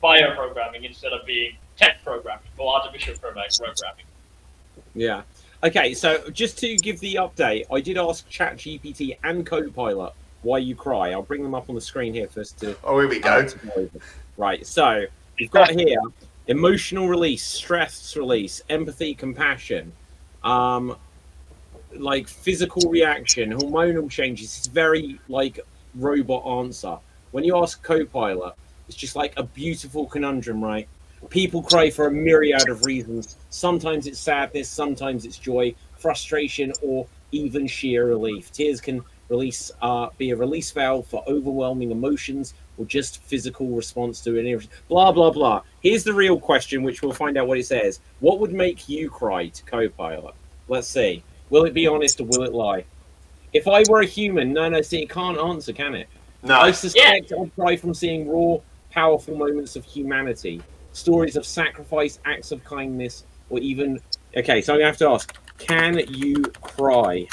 bioprogramming instead of being tech programming or artificial programming. Yeah. Okay, so just to give the update, I did ask ChatGPT and Copilot why you cry. I'll bring them up on the screen here for us to. Oh, here we go. Right, so we've got here emotional release, stress release, empathy, compassion, like physical reaction, hormonal changes. It's very like robot answer. When you ask Copilot, it's just like a beautiful conundrum, right? People cry for a myriad of reasons. Sometimes it's sadness, sometimes it's joy, frustration, or even sheer relief. Tears can be a release valve for overwhelming emotions or just physical response to an irritation. Blah, blah, blah. Here's the real question, which we'll find out what it says. What would make you cry to Copilot? Let's see. Will it be honest or will it lie? If I were a human, see, it can't answer, can it? No. I suspect I'd cry from seeing raw, powerful moments of humanity. Stories of sacrifice, acts of kindness, or even... Okay, so I'm going to have to ask, can you cry?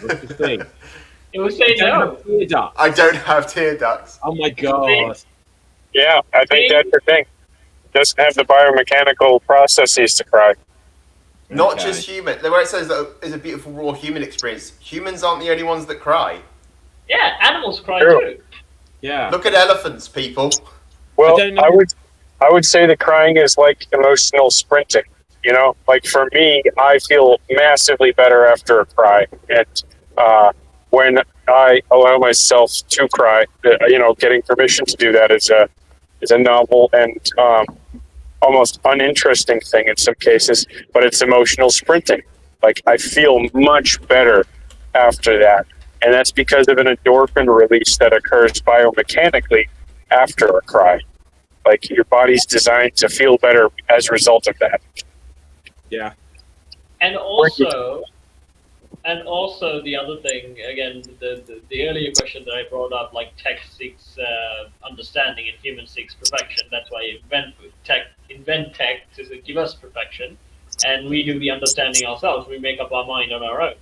What's the thing? It would say no. I don't have tear ducts. Oh my god. Yeah, I think that's the thing. It doesn't have the biomechanical processes to cry. Not just human. Where it says that it's a beautiful raw human experience, humans aren't the only ones that cry. Yeah, animals cry too. Yeah. Look at elephants, people. Well, I would say that crying is like emotional sprinting. You know, like for me, I feel massively better after a cry, and when I allow myself to cry, getting permission to do that is a novel and almost uninteresting thing in some cases, but it's emotional sprinting. Like I feel much better after that, and that's because of an endorphin release that occurs biomechanically after a cry. Like your body's designed to feel better as a result of that. Yeah. And also, the other thing, again, the earlier question that I brought up, like tech seeks understanding and human seeks perfection. That's why invent tech to give us perfection, and we do the understanding ourselves. We make up our mind on our own.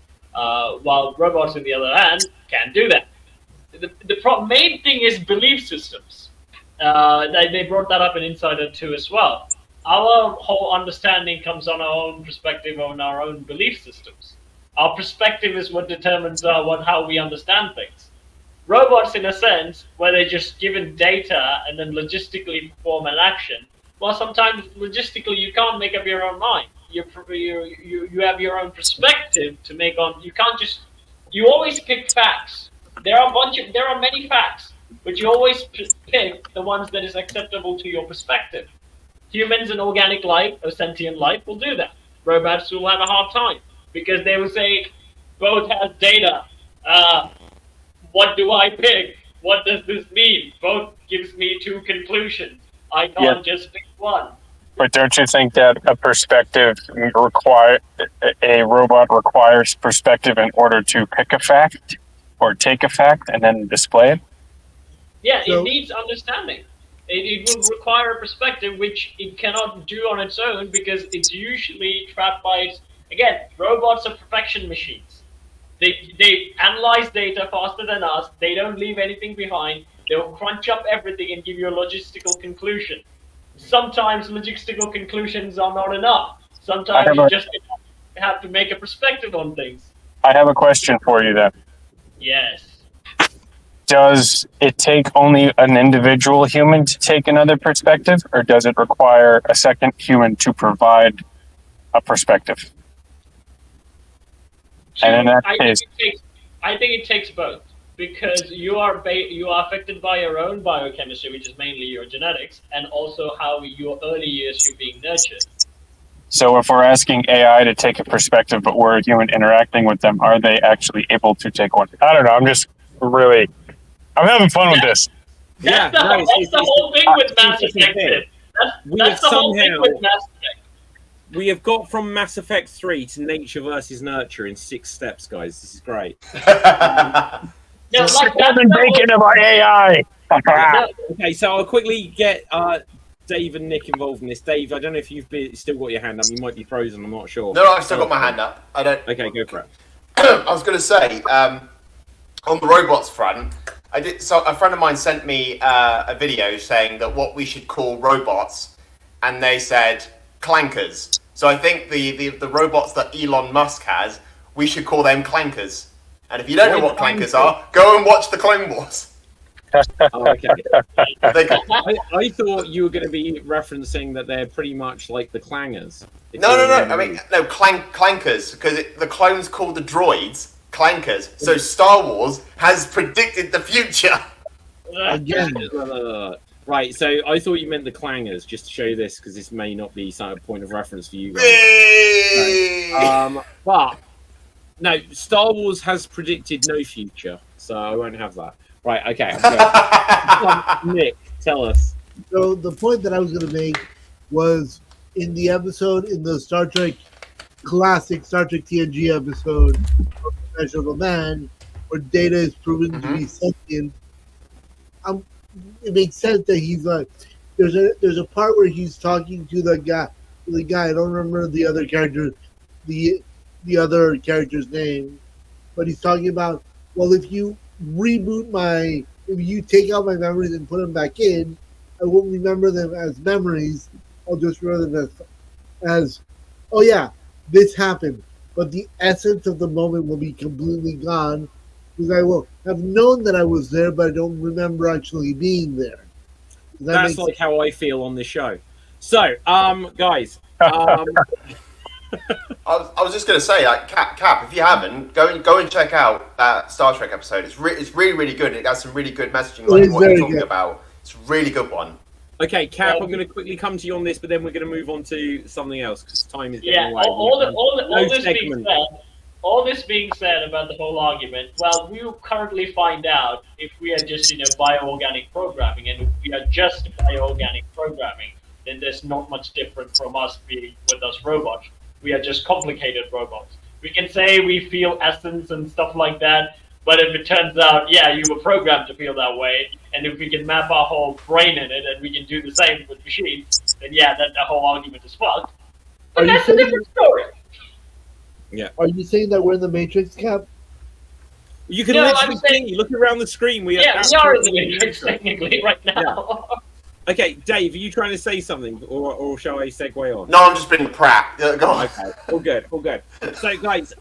While robots, on the other hand, can't do that. The main thing is belief systems. They brought that up in Insider 2 as well. Our whole understanding comes on our own perspective, on our own belief systems. Our perspective is what determines how we understand things. Robots, in a sense, where they're just given data and then logistically perform an action, well, sometimes logistically you can't make up your own mind. You have your own perspective to make on. You can't just. You always pick facts. There are many facts, but you always pick the ones that is acceptable to your perspective. Humans and organic life, or sentient life, will do that. Robots will have a hard time because they will say, both has data. What do I pick? What does this mean? Both gives me two conclusions. I can't just pick one. But don't you think that a robot requires perspective in order to pick a fact or take a fact and then display it? Yeah, it needs understanding. It will require a perspective which it cannot do on its own because it's usually trapped by its. Again, robots are perfection machines. They analyze data faster than us. They don't leave anything behind. They'll crunch up everything and give you a logistical conclusion. Sometimes logistical conclusions are not enough. Sometimes you just have to make a perspective on things. I have a question for you then. Yes. Does it take only an individual human to take another perspective, or does it require a second human to provide a perspective? And in that case, I think it takes both because you are affected by your own biochemistry, which is mainly your genetics, and also how your early years you're being nurtured. So if we're asking AI to take a perspective, but we're a human interacting with them, are they actually able to take one? I don't know. I'm having fun with this. That's the whole thing with Mass Effect. That's the whole thing with Mass Effect. We have got from Mass Effect 3 to nature versus nurture in 6 steps, guys. This is great. Bacon of our AI. Okay, so I'll quickly get Dave and Nick involved in this. Dave, I don't know if you've still got your hand up. You might be frozen. I'm not sure. No, I've still got my hand up. I don't. Okay, go for it. I was going to say, on the robots front, So a friend of mine sent me a video saying that what we should call robots, and they said clankers. So I think the robots that Elon Musk has, we should call them clankers. And if you don't know what clankers are, go and watch the Clone Wars. Oh, okay. I thought you were going to be referencing that they're pretty much like the clangers. No. I mean, no, clankers, because the clones called the droids clankers. So Star Wars has predicted the future. Again. Right, so I thought you meant the clangers, just to show you this, because this may not be some point of reference for you guys. But, no, Star Wars has predicted no future, so I won't have that. Right, okay. Nick, tell us. So the point that I was going to make was in the episode, in the Star Trek classic Star Trek TNG episode, Measure of a Man, where Data is proven to be sentient. It makes sense that he's like, there's a part where he's talking to the guy. I don't remember the other character, the other character's name, but he's talking about, well, if you if you take out my memories and put them back in, I won't remember them as memories. I'll just remember them as oh yeah, this happened. But the essence of the moment will be completely gone because I will have known that I was there, but I don't remember actually being there. That's like how I feel on this show. So, guys, I was just going to say, like, Cap, if you haven't, go and check out that Star Trek episode. It's really, really good. It has some really good messaging, like what you're talking about. It's a really good one. Okay, Cap, I'm going to quickly come to you on this, but then we're going to move on to something else because time is getting away. All this being said about the whole argument, well, we will currently find out if we are just, bioorganic programming, and if we are just bioorganic programming, then there's not much different from us being with us robots. We are just complicated robots. We can say we feel essence and stuff like that, but if it turns out, yeah, you were programmed to feel that way, and if we can map our whole brain in it and we can do the same with machines, then yeah, that the whole argument is fucked. But that's a different story. Yeah. Are you saying that we're in the Matrix, Cap? You can literally see, look around the screen. We are in the Matrix technically right now. Yeah. Okay, Dave, are you trying to say something, or shall I segue on? No, I'm just being prat. Go on. Okay, all good. So, guys,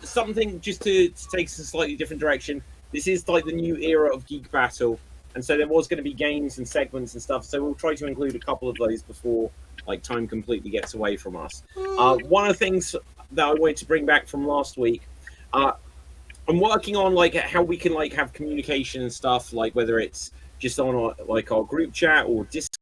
something just to take us a slightly different direction. This is like the new era of Geek Battle, and so there was going to be games and segments and stuff. So we'll try to include a couple of those before like time completely gets away from us. One of the things that I wanted to bring back from last week, I'm working on like how we can like have communication and stuff, like whether it's just on our group chat or Discord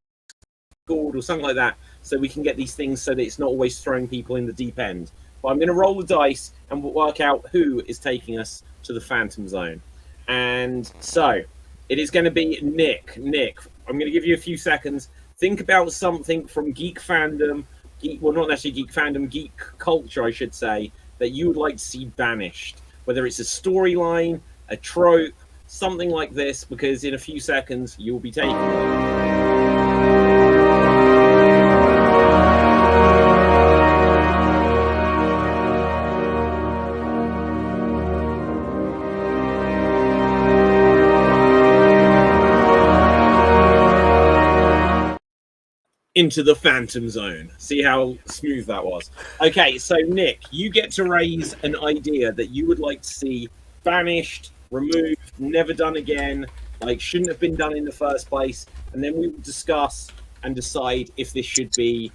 or something like that, so we can get these things so that it's not always throwing people in the deep end. But I'm going to roll the dice and we'll work out who is taking us to the Phantom Zone. And so it is going to be Nick. Nick, I'm going to give you a few seconds. Think about something from geek fandom, not necessarily geek fandom, geek culture, I should say, that you would like to see banished. Whether it's a storyline, a trope, something like this, because in a few seconds you'll be taking it. Into the Phantom Zone. See how smooth that was? Okay, so Nick, you get to raise an idea that you would like to see banished, removed, never done again, like shouldn't have been done in the first place, and then we will discuss and decide if this should be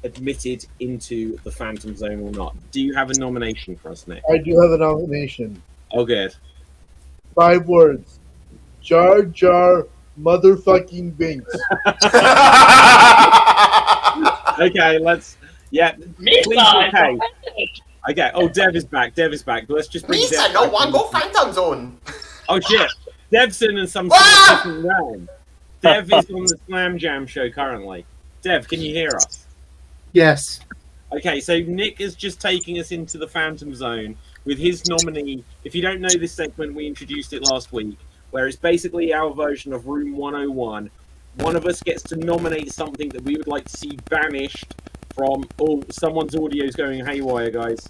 admitted into the Phantom Zone or not. Do you have a nomination for us, Nick? I do have a nomination. Oh, good. 5 words. Jar Jar motherfucking Binks. Okay, let's... Yeah, please, okay. Okay, oh, Dev is back. Let's just bring Lisa, no one go Phantom Zone. Oh, shit. Dev's in some sort of different realm. Dev is on the Slam Jam show currently. Dev, can you hear us? Yes. Okay, so Nick is just taking us into the Phantom Zone with his nominee. If you don't know this segment, we introduced it last week, where it's basically our version of Room 101. One of us gets to nominate something that we would like to see banished from... Oh, someone's audio is going haywire, guys.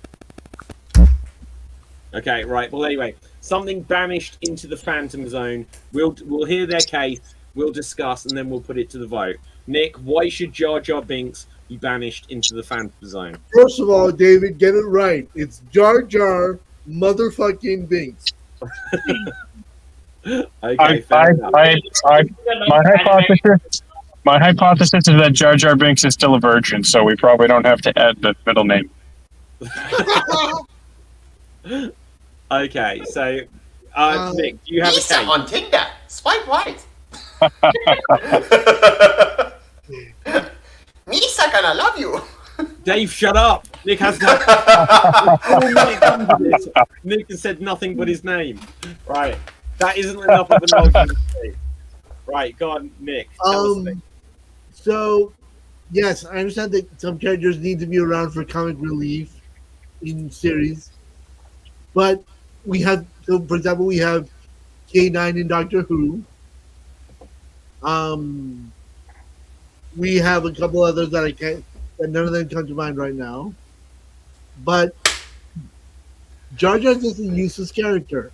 Okay, right. Well, anyway, something banished into the Phantom Zone. We'll hear their case, we'll discuss, and then we'll put it to the vote. Nick, why should Jar Jar Binks be banished into the Phantom Zone? First of all, David, get it right. It's Jar Jar motherfucking Binks. Okay, my hypothesis is that Jar Jar Binks is still a virgin, so we probably don't have to add the middle name. Okay, so Nick, do you have Lisa a case? on Tinder. Swipe right. Misa gonna love you. Dave, shut up. Nick has Nick has said nothing but his name. Right. That isn't enough of an argument. Right, go on, Nick. So, yes, I understand that some characters need to be around for comic relief in series. But we have, so for example, we have K9 in Doctor Who. We have a couple others that none of them come to mind right now. But Jar Jar is a useless character.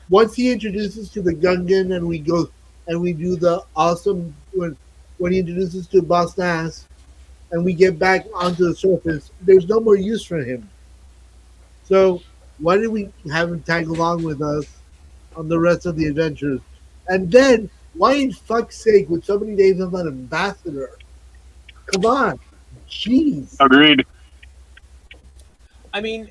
Once he introduces to the Gungan and we go and we do the awesome when he introduces to Boss Nass and we get back onto the surface, there's no more use for him. So why did we have him tag along with us on the rest of the adventures? And then Why in fuck's sake would somebody name him an ambassador? Come on. Jeez. Agreed. I mean,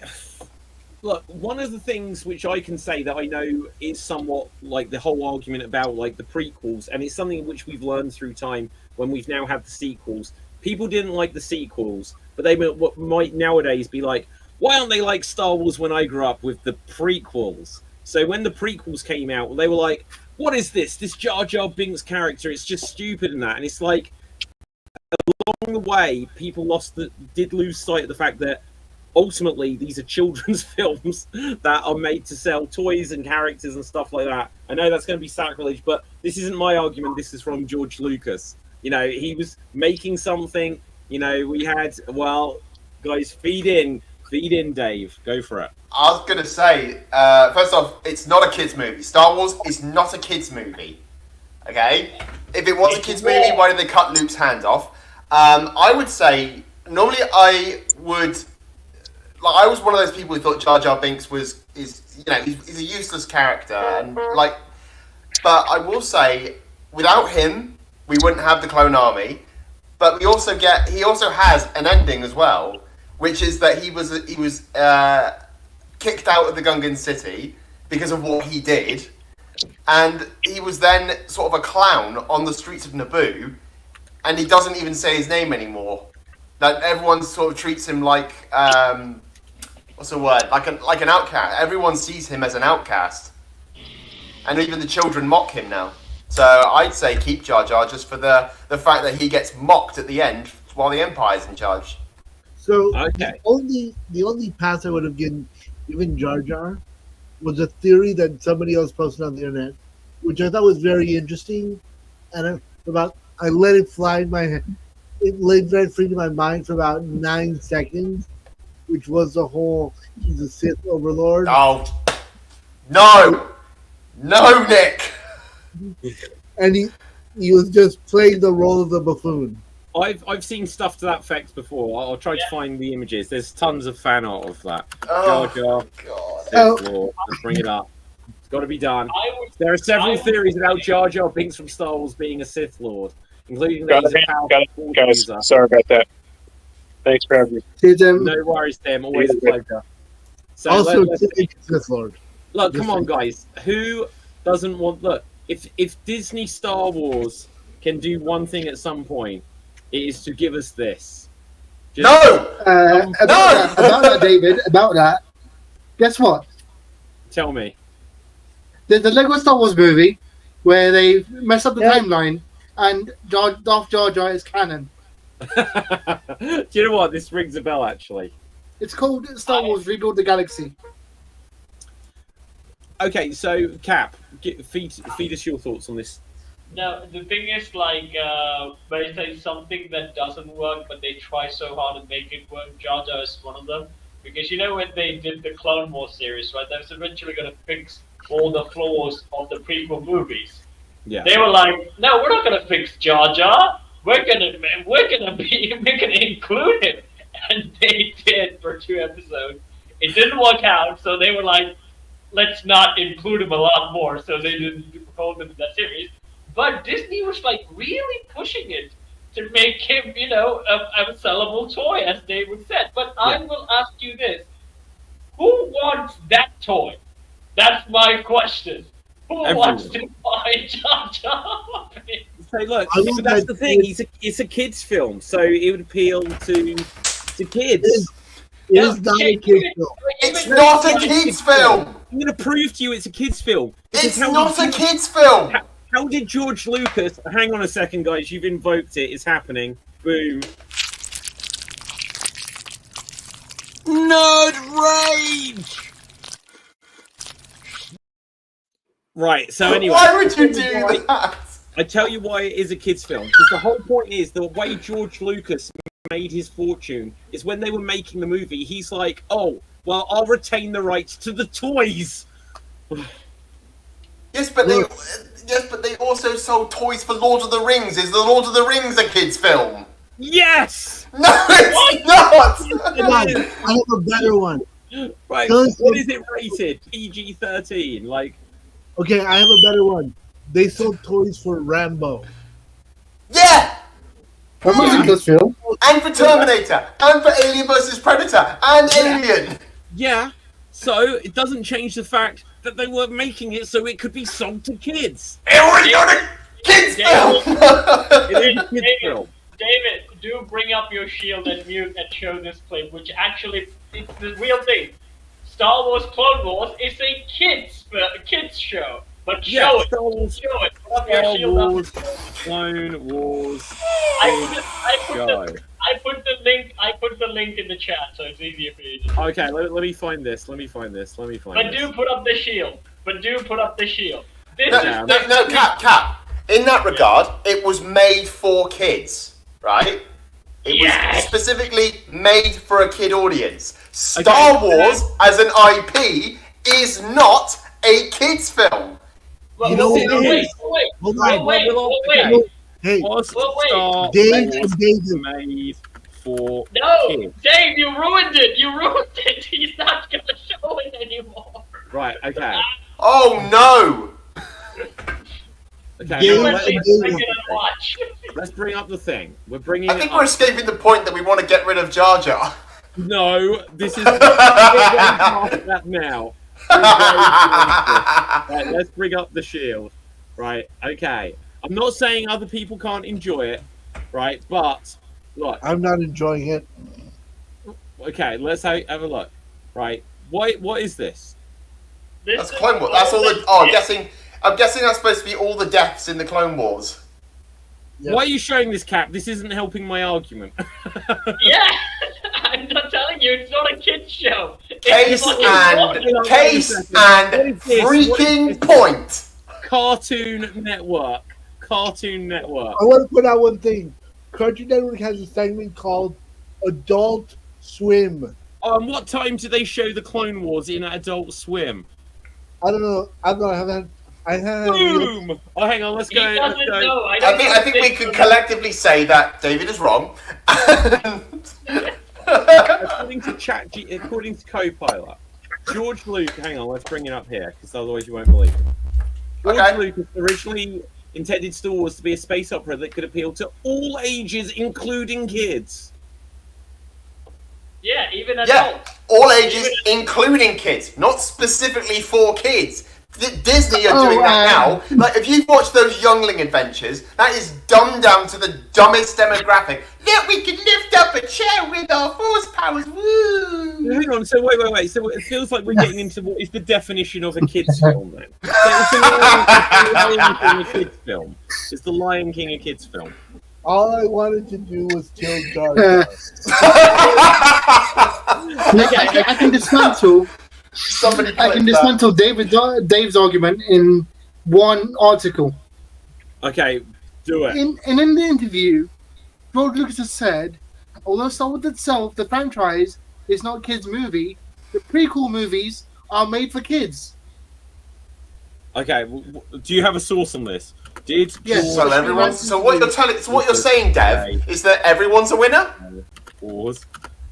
look, one of the things which I can say that I know is somewhat like the whole argument about like the prequels, and it's something which we've learned through time when we've now had the sequels. People didn't like the sequels, but they might nowadays be like, why aren't they like Star Wars when I grew up with the prequels? So when the prequels came out, they were like, what is this? This Jar Jar Binks character, it's just stupid and that. And it's like, along the way, people did lose sight of the fact that ultimately these are children's films that are made to sell toys and characters and stuff like that. I know that's going to be sacrilege, but this isn't my argument. This is from George Lucas. You know, he was making something. You know, we had, well, guys, feed in, Dave. Go for it. I was gonna say, first off, it's not a kids' movie. Star Wars is not a kids' movie. Okay, if it was a kids' movie, why did they cut Luke's hands off? I would say normally I would. Like, I was one of those people who thought Jar Jar Binks he's a useless character, and like, but I will say, without him, we wouldn't have the Clone Army. But he also has an ending as well, which is that he was kicked out of the Gungan city because of what he did, and he was then sort of a clown on the streets of Naboo, and he doesn't even say his name anymore. That everyone sort of treats him like what's the word? Like an outcast. Everyone sees him as an outcast, and even the children mock him now. So I'd say keep Jar Jar just for the fact that he gets mocked at the end while the Empire's in charge. So Okay. the only pass I would have given Jar Jar was a theory that somebody else posted on the internet, which I thought was very interesting, and I let it fly in my head. It laid right free to my mind for about 9 seconds, which was the whole he's a Sith overlord. Oh no, Nick. And he was just playing the role of the buffoon. I've seen stuff to that effect before. I'll try to find the images. There's tons of fan art of that. Oh, Jar Jar, God. Sith Lord. Let's bring it up. It's got to be done. There are several theories about Jar Jar Binks from Star Wars being a Sith Lord, including that he's a powerful Guys, user. sorry about that. Thanks for having me. No worries, Tim. Always a pleasure. So Also, let's Sith Lord. look. Come on, guys. Who doesn't want? Look, if Disney Star Wars can do one thing at some point, it is to give us this. No! About that, David. About that. Guess what? Tell me. There's the Lego Star Wars movie where they mess up the timeline, and Darth Jar Jar is canon. Do you know what? This rings a bell, actually. It's called Star Wars Rebuild the Galaxy. Okay, so Cap, feed us your thoughts on this. No, the thing is, like, when they say something that doesn't work, but they try so hard to make it work, Jar Jar is one of them. Because you know when they did the Clone Wars series, right? They was eventually going to fix all the flaws of the prequel movies. Yeah. They were like, no, we're not going to fix Jar Jar. We're gonna include him, and they did for 2 episodes. It didn't work out, so they were like, let's not include him a lot more. So they didn't hold him in that series. But Disney was like really pushing it to make him, you know, a sellable toy, as David said. But I will ask you this: who wants that toy? That's my question. Who wants to buy Jar Jar? So look, so that's the thing. It's a kids' film, so it would appeal to kids. It's not a kids' film. It's not a kids' film. I'm going to prove to you it's a kids' film. It's not a kids' film. How did George Lucas? Hang on a second, guys. You've invoked it. It's happening. Boom. Nerd rage. Right. So anyway, why would you do that? I tell you why it is a kids' film. Because the whole point is the way George Lucas made his fortune is when they were making the movie. He's like, oh, well, I'll retain the rights to the toys. Yes, but they also sold toys for Lord of the Rings. Is the Lord of the Rings a kids' film? Yes. No, it's not. I have a better one. Right. What is it rated? PG-13. Like. Okay, I have a better one. they sold toys for Rambo. Yeah! That was a good film. And for Terminator, and for Alien vs Predator, and Alien. Yeah. So it doesn't change the fact that they were making it so it could be sold to kids. It was not a kids film. It is a kids film. David, do bring up your shield and mute and show this clip, which actually it's the real thing. Star Wars Clone Wars is a kids show, but show it. Star Wars, Show it. Put up your Star shield up. Wars, Clone Wars. I put Show. the link in the chat, so it's easier for you. To Okay, let me find this. Let me find this. But do put up the shield. This No, is Cap. In that regard, it was made for kids, right? It was specifically made for a kid audience. Star Wars, as an IP, is not a kids film. Well, You know wait, what it wait, is? wait, Hold wait, on. wait. Hey, Was Well, wait. Star Dave Wars and David. made for No, kids? Dave, you ruined it. He's not gonna show it anymore. Right. Okay. Oh no! Okay. Dave You now at and least David. bring it and watch. let's bring up the thing. We're bringing I it think up. we're escaping the point that we want to get rid of Jar Jar. No, this is we're going past that now. We're going past it. Right, let's bring up the shield. Right, okay. I'm not saying other people can't enjoy it, right? But look, I'm not enjoying it. okay, let's have a look. Right, what is this? That's Clone Wars. That's all the. Oh, I'm guessing that's supposed to be all the deaths in the Clone Wars. Yep. Why are you showing this, Cap? This isn't helping my argument. Yeah, I'm not telling you, it's not a kids show. Case fucking and What freaking point. Cartoon Network. Cartoon Network. I want to put out one thing. Cartoon Network has a segment called Adult Swim. And what time do they show the Clone Wars in Adult Swim? I don't know. I haven't. Boom! Oh, hang on. Let's He go. Let's doesn't go. know. I think we can collectively say that David is wrong. According to Copilot, George Lucas. Hang on. Let's bring it up here, because otherwise you won't believe it. George Okay. Lucas originally intended Star Wars to be a space opera that could appeal to all ages, including kids. Yeah, even Yeah, adults. all ages, including kids, not specifically for kids. Disney are doing that now. Like, if you've watched those Youngling Adventures, that is dumbed down to the dumbest demographic. Look, we can lift up a chair with our force powers. Woo! Hang on. So wait. So it feels like we're getting into what is the definition of a kids film then? So it's the Lion King a kids film. It's the Lion King a kids film. All I wanted to do was kill Jar Jar. I can dismantle. Somebody I can dismantle Dave's argument in one article. Okay, do it. In the interview, George Lucas has said, although Star Wars itself, the franchise, is not a kids' movie, the prequel movies are made for kids. Okay, do you have a source on this? Did Yes. George So what you're saying, Dev, is that everyone's a winner? Wars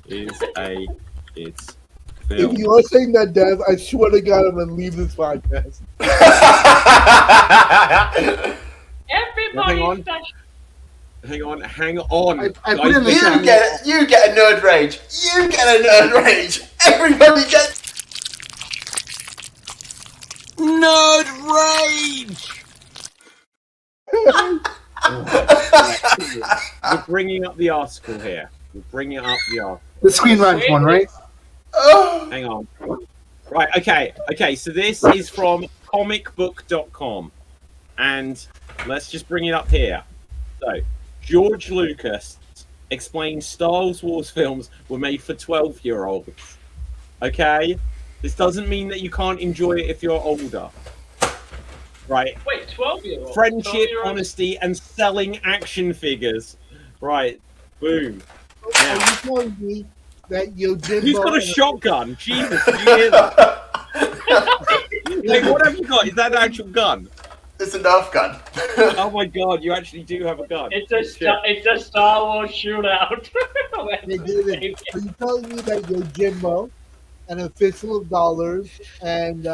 is a kids If film? you are saying that, Dev, I swear to God, I'm going to leave this podcast. Everybody's touched. Hang on. I put it in the Guys, chat. You get a nerd rage. You get a nerd rage. Everybody gets. Nerd rage. We're bringing up the article here. The Screen Rant one, right? Oh. Hang on. Right, okay, so this is from comicbook.com. And let's just bring it up here. So, George Lucas explains Star Wars films were made for 12-year-olds. Okay? This doesn't mean that you can't enjoy it if you're older. Right? Wait, 12-year-old? Friendship, 12-year-old? honesty, and selling action figures. Right. Boom. Are you telling me that Yojimbo... Who's got a shotgun? Jesus, did you hear that? Like, what have you got? Is that an actual gun? It's a Nerf gun. Oh my god, you actually do have a gun. It's a Star Wars shootout. Hey, David, are you telling me that Yojimbo and a fistful of dollars and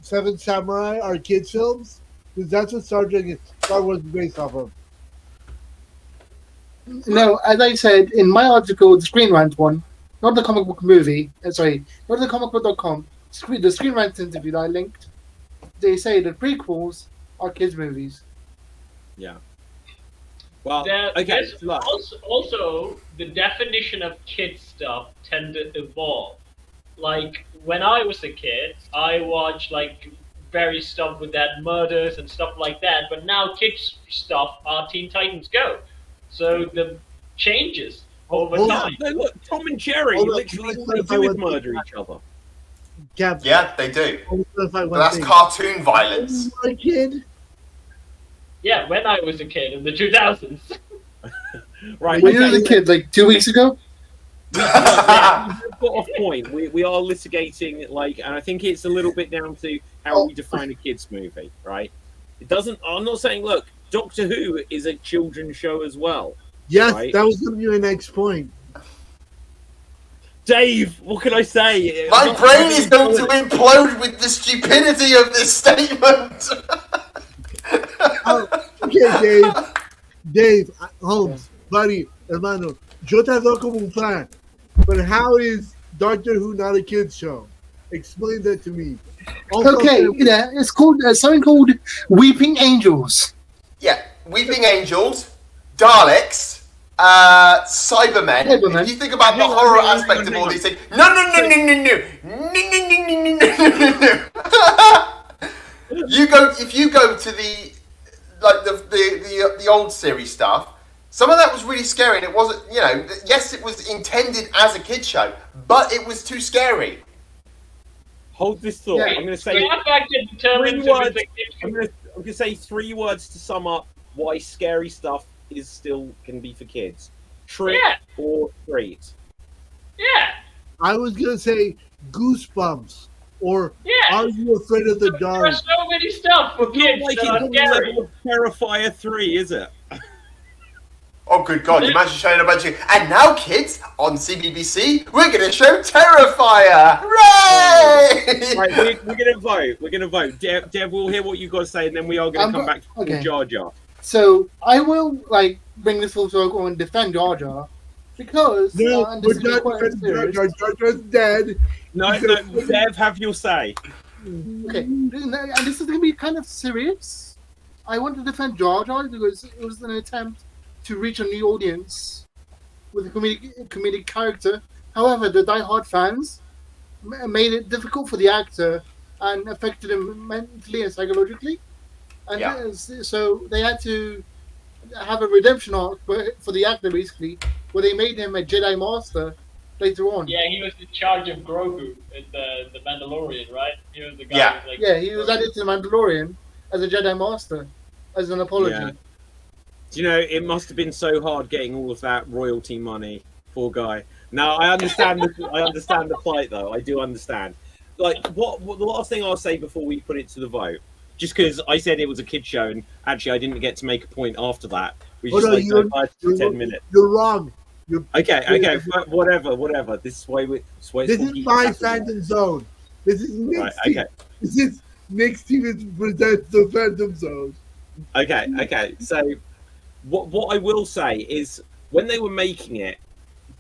Seven Samurai are kids films? Because that's what Star Wars is based off of. No, as I said in my article, the Screen Rant one, not the comic book movie. Sorry, not the comicbook.com. The Screen Rant interview that I linked. They say the prequels are kids' movies. Yeah. Well, okay. There's Look. also, the definition of kid stuff tend to evolve. Like when I was a kid, I watched like very stuff with that murders and stuff like that. But now kids stuff are Teen Titans Go, so the changes over Hold time. No, look, Tom and Jerry Hold on, literally can I all they clarify do is one thing? murder each other. Cap, Yeah, they do. I want to clarify But one that's thing. cartoon violence. When you were a kid, Yeah, when I was a kid in the 2000s. Right. When you were a kid, like 2 weeks ago. Yeah, we've got a point. We are litigating, like, and I think it's a little bit down to how we define a kids' movie, right? It doesn't. I'm not saying. Look, Doctor Who is a children's show as well. yes, Right. that was going to be my next point. Dave, what can I say? My brain is going to implode with the stupidity of this statement. Okay, Dave, Holmes, buddy, hermano, yo te adoro como un fan, but how is Doctor Who not a kids show? Explain that to me. Also, Okay, yeah, it's called something called Weeping Angels. Yeah, Weeping Angels, Daleks, Cybermen. Cybermen. If you think about the Hang on, horror hang on, aspect hang of on, all hang these things, no. If you go to the old series stuff, some of that was really scary, and it wasn't. Yes, it was intended as a kid show, but it was too scary. Hold this thought. Yeah. I'm going to say That factor determines three if words. it's a kid I'm going to say 3 words to sum up why scary stuff is still can be for kids. Trick Yeah. or treat. Yeah, I was going to say Goosebumps, or yeah. Are You Afraid of the There Dark? are so many stuff for Not kids like that it's are on the scary. level of Terrifier 3, is it? Oh, good God! Imagine showing a bunch of. And now, kids, on CBBC, we're going to show Terrifier! Hooray! Right, we're going to vote. We're going to vote. Dev, we'll hear what you got to say, and then we are going to come back to okay. Jar Jar. So I will bring this full circle and defend Jar Jar because No, and we're this is not quite defending Jar serious. Jar. Jar Jar's dead. No, Dev, have your say. Okay, and this is going to be kind of serious. I want to defend Jar Jar because it was an attempt to reach a new audience with a comedic character. However, the die-hard fans made it difficult for the actor and affected him mentally and psychologically. And Yeah. so they had to have a redemption arc for the actor, basically, where they made him a Jedi Master later on. Yeah, he was in charge of Grogu in the Mandalorian, right? He was the guy Yeah. who was like, Yeah, he was added to the Mandalorian as a Jedi Master, as an apology. Yeah. Do you know, it must have been so hard getting all of that royalty money. Poor guy. Now, I understand the plight, though. I do understand. Like, what the last thing I'll say before we put it to the vote, just because I said it was a kid show, and actually I didn't get to make a point after that. We just for 10 minutes. You're wrong. Okay, whatever. This is why This is my Phantom Zone. This is Nick's Right, team. okay. This is Nick's team presents the Phantom Zone. Okay. So, what I will say is, when they were making it,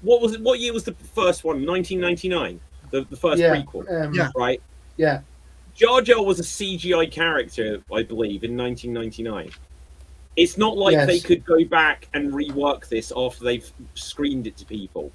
what was it? What year was the first one? 1999. The first prequel, Yeah. right? Yeah. Jar Jar was a CGI character, I believe, in 1999. It's not like Yes. they could go back and rework this after they've screened it to people.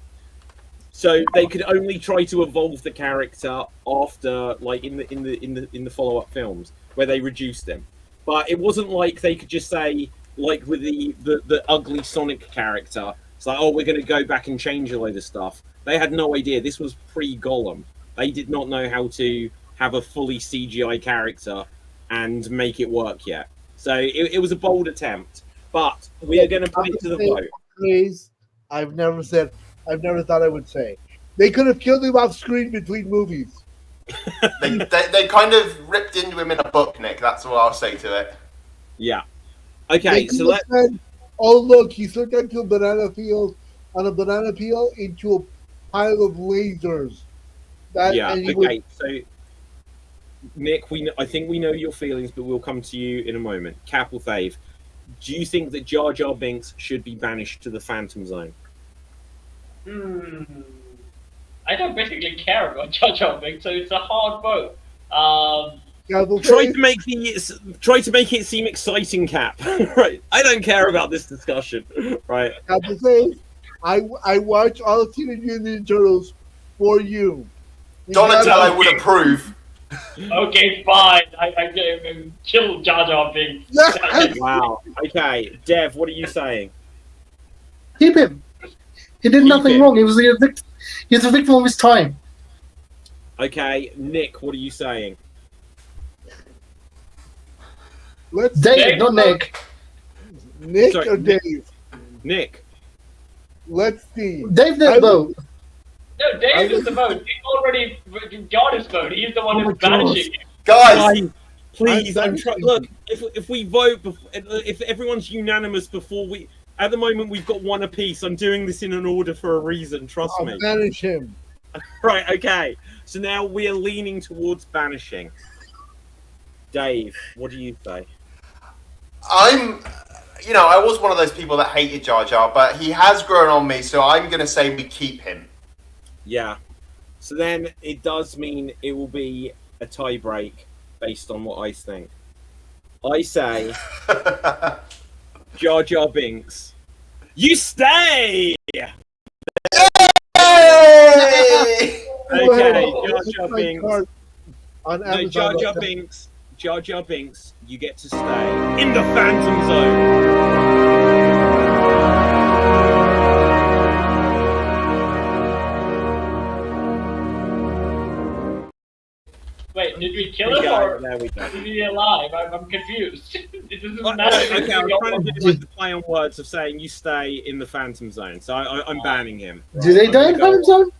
So they could only try to evolve the character after, like in the follow-up films, where they reduced him. But it wasn't like they could just say, like with the ugly Sonic character, it's like, oh, we're going to go back and change a load of stuff. They had no idea. This was pre-Gollum. They did not know how to have a fully CGI character and make it work yet. So it was a bold attempt. But we are going to put it to the vote. Please, I've never thought I would say. They could have killed him off screen between movies. They kind of ripped into him in a book, Nick. That's what I'll say to it. Yeah. They Okay, could so have said, oh look, he slipped onto a banana peel into a pile of lasers. yeah, and he okay. So Nick, I think we know your feelings, but we'll come to you in a moment. Capel Fave, do you think that Jar Jar Binks should be banished to the Phantom Zone? I don't basically care about Jar Jar Binks, so it's a hard vote. Try to make it seem exciting, Cap. Right. I don't care about this discussion. Right. Capel Fave, I watch all of Teenage Mutant Ninja Turtles for you. Donatello would approve. Okay, fine. I kill Jar Jar Binks. Wow. Okay, Dev, what are you saying? Keep him. He did nothing wrong. He was a victim of his time. Okay, Nick, what are you saying? Dave, not Nick. Nick Sorry, or Nick. Dave? Nick. Let's see. Dave didn't vote. No, Dave is the vote. He's already got his vote. He's the one who's banishing him. Guys, please, I'm trying. Look, if we vote, if everyone's unanimous before we, at the moment we've got one apiece. I'm doing this in an order for a reason. Trust me. I'll banish him. Right. Okay. So now we are leaning towards banishing. Dave, what do you say? I was one of those people that hated Jar Jar, but he has grown on me, so I'm going to say we keep him. Yeah. So then it does mean it will be a tie break based on what I think. I say Jar Jar Binks. You stay! Yay! Okay, Jar Jar Binks. On No, Amazon. Jar Jar Binks. Jar Jar Binks, you get to stay in the Phantom Zone. Wait, did we kill him or There we go. is he alive? I'm confused. It doesn't Well, matter. okay, I'm trying to do like the play on words of saying you stay in the Phantom Zone. So I'm banning him. Do they die in Phantom Zone?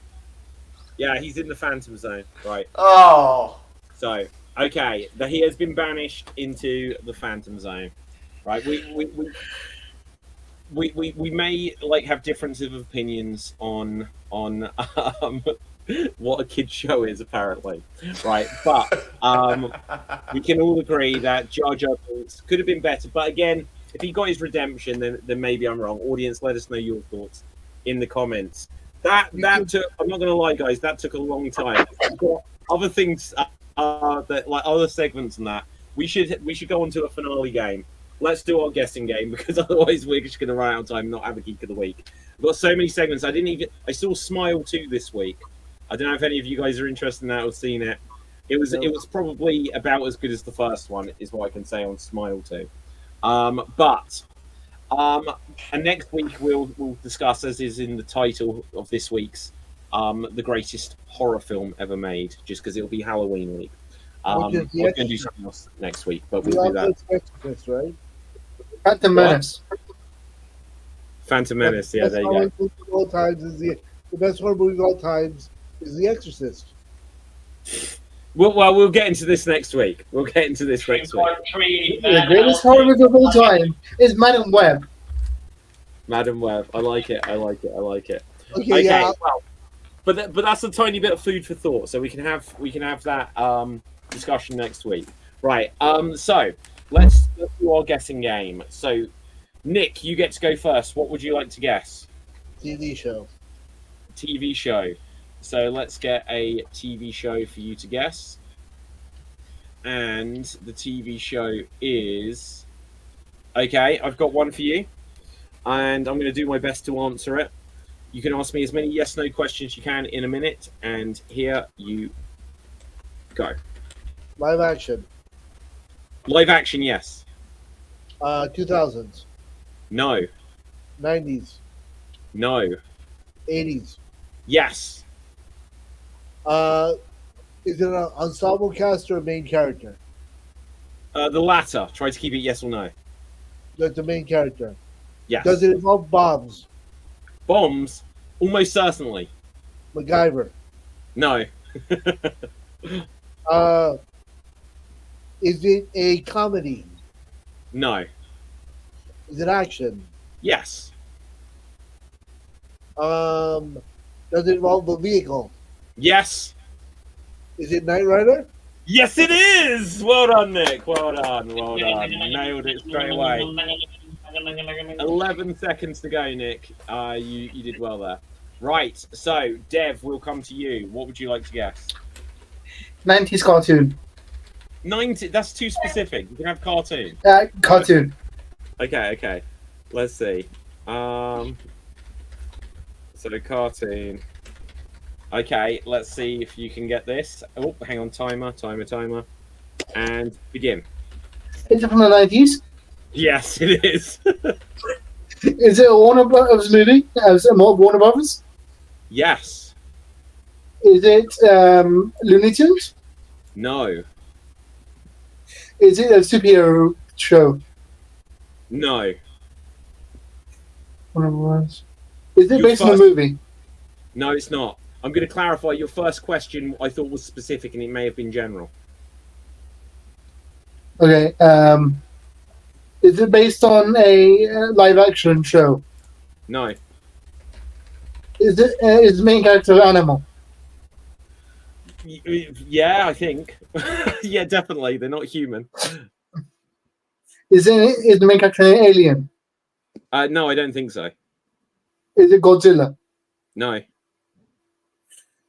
Yeah, he's in the Phantom Zone. Right. Oh. So, okay, he has been banished into the Phantom Zone. Right. We may like have differences of opinions on what a kid's show is, apparently, right? But we can all agree that Jar Jar Binks could have been better. But again, if he got his redemption, then maybe I'm wrong. Audience, let us know your thoughts in the comments. That took. I'm not going to lie, guys. That took a long time. We've got other things that like other segments and that. We should go on to a finale game. Let's do our guessing game because otherwise we're just going to run out of time and not have a Geek of the Week. We've got so many segments. I saw Smile 2 this week. I don't know if any of you guys are interested in that or seen it. It was probably about as good as the first one, is what I can say on Smile 2. And next week we'll discuss, as is in the title of this week's, the greatest horror film ever made, just because it'll be Halloween week. We're going to do something else next week, but we'll do that. Exorcist, right? Phantom Menace. Phantom Menace, yeah, there you go. All times is the best horror movie of all times is The Exorcist. Well, we'll get into this next week. We'll get into this next week. The greatest horror movie of all time is Madam Web. Madam Web, I like it. Okay, yeah. Well, but that's a tiny bit of food for thought, so we can have that discussion next week. Right. So let's do our guessing game. So, Nick, you get to go first. What would you like to guess? TV show. TV show. So let's get a TV show for you to guess. And the TV show is... Okay, I've got one for you. And I'm going to do my best to answer it. You can ask me as many yes-no questions you can in a minute. And here you go. Live action. Live action, yes. 2000s. No. 90s. No. 80s. Yes. Is it an ensemble cast or a main character? The latter. Try to keep it yes or no. That's the main character. Yes. Does it involve bombs? Bombs? Almost certainly. MacGyver. No. Is it a comedy? No. Is it action? Yes. Does it involve a vehicle? Yes. Is it Knight Rider? Yes, it is. Well done, Nick. Well done. Well done. Nailed it straight away. 11 seconds to go, Nick. You did well there. Right. So, Dev, we'll come to you. What would you like to guess? 90s cartoon. 90. That's too specific. You can have cartoon. Cartoon. Okay. Let's see. So cartoon. Okay, let's see if you can get this. Oh, hang on, timer, and begin. Is it from the 90s? Yes, it is. Is it a Warner Brothers movie? Is it more Warner Brothers? Yes. Is it Looney Tunes? No. Is it a superhero show? No. Warner Brothers. Is it Your based on a first- movie? No, it's not. I'm going to clarify. Your first question I thought was specific, and it may have been general. Okay. Is it based on a live action show? No. Is the main character an animal? Yeah, I think. Yeah, definitely. They're not human. Is the main character an alien? No, I don't think so. Is it Godzilla? No.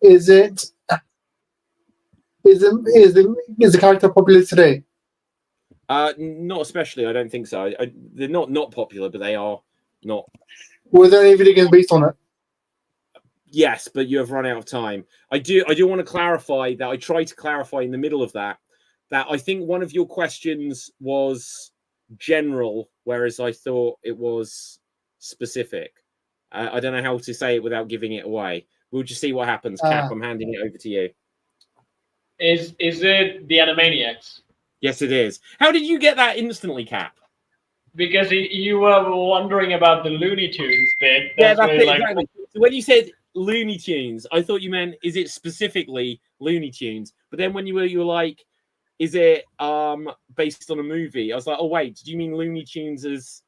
Is the character popular today? Not especially. I don't think so. They're not popular, but they are not. Were there any video games based on it? Yes, but you have run out of time. I do want to clarify that I tried to clarify in the middle of that I think one of your questions was general, whereas I thought it was specific. I don't know how to say it without giving it away. We'll just see what happens. Cap, I'm handing it over to you. Is it the Animaniacs? Yes, it is. How did you get that instantly, Cap? Because you were wondering about the Looney Tunes bit. That's where, it, exactly. So when you said Looney Tunes, I thought you meant, is it specifically Looney Tunes? But then when you were like, is it based on a movie? I was like, oh wait, did you mean Looney Tunes as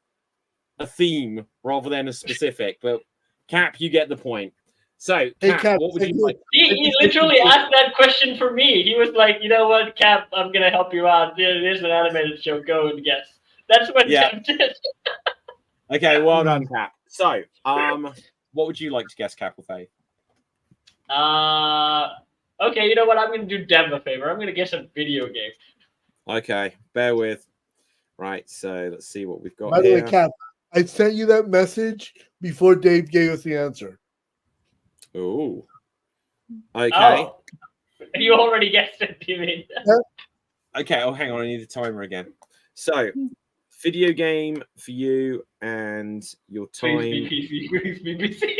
a theme rather than a specific? But Cap, you get the point. So, Cap, what would you like? He literally asked that question for me. He was like, you know what, Cap, I'm gonna help you out. There's an animated show. Go and guess. That's what Cap did. Okay, well done, Cap. So, what would you like to guess, Cap or Faye? Okay, you know what? I'm gonna do Dev a favor. I'm gonna guess a video game. Okay, bear with. Right, so let's see what we've got By the here. way, Cap, I sent you that message before Dave gave us the answer. Ooh. Okay. Oh, you already guessed it, you mean? Okay, oh, hang on. I need the timer again. So, video game for you and your time. Please be PC.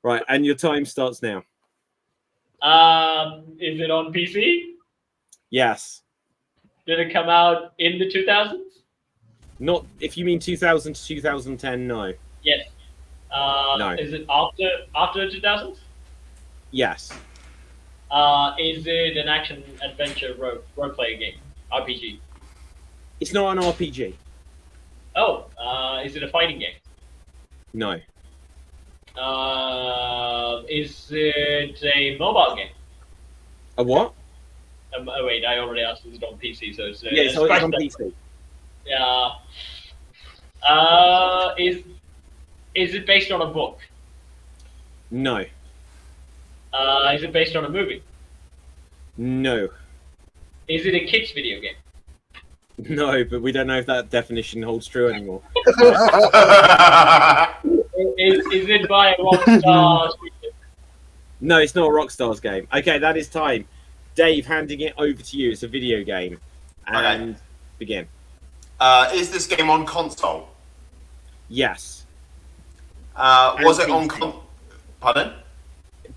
Right, and your time starts now. Is it on PC? Yes. Did it come out in the 2000s? Not if you mean 2000 to 2010. No. Yes. No. Is it after the 2000s? Yes. Is it an action adventure role playing game? RPG? It's not an RPG. Oh, is it a fighting game? No. Is it a mobile game? A what? Oh wait, I already asked. Is it on PC? So it's Yeah, so it's on PC. Yeah. Is it based on a book? No. Is it based on a movie? No. Is it a kids video game? No, but we don't know if that definition holds true anymore. Is it by a Rockstar? No, it's not a Rockstar's game. Okay, that is time. Dave, handing it over to you. It's a video game. And begin. Is this game on console? Yes. Was it on Pardon?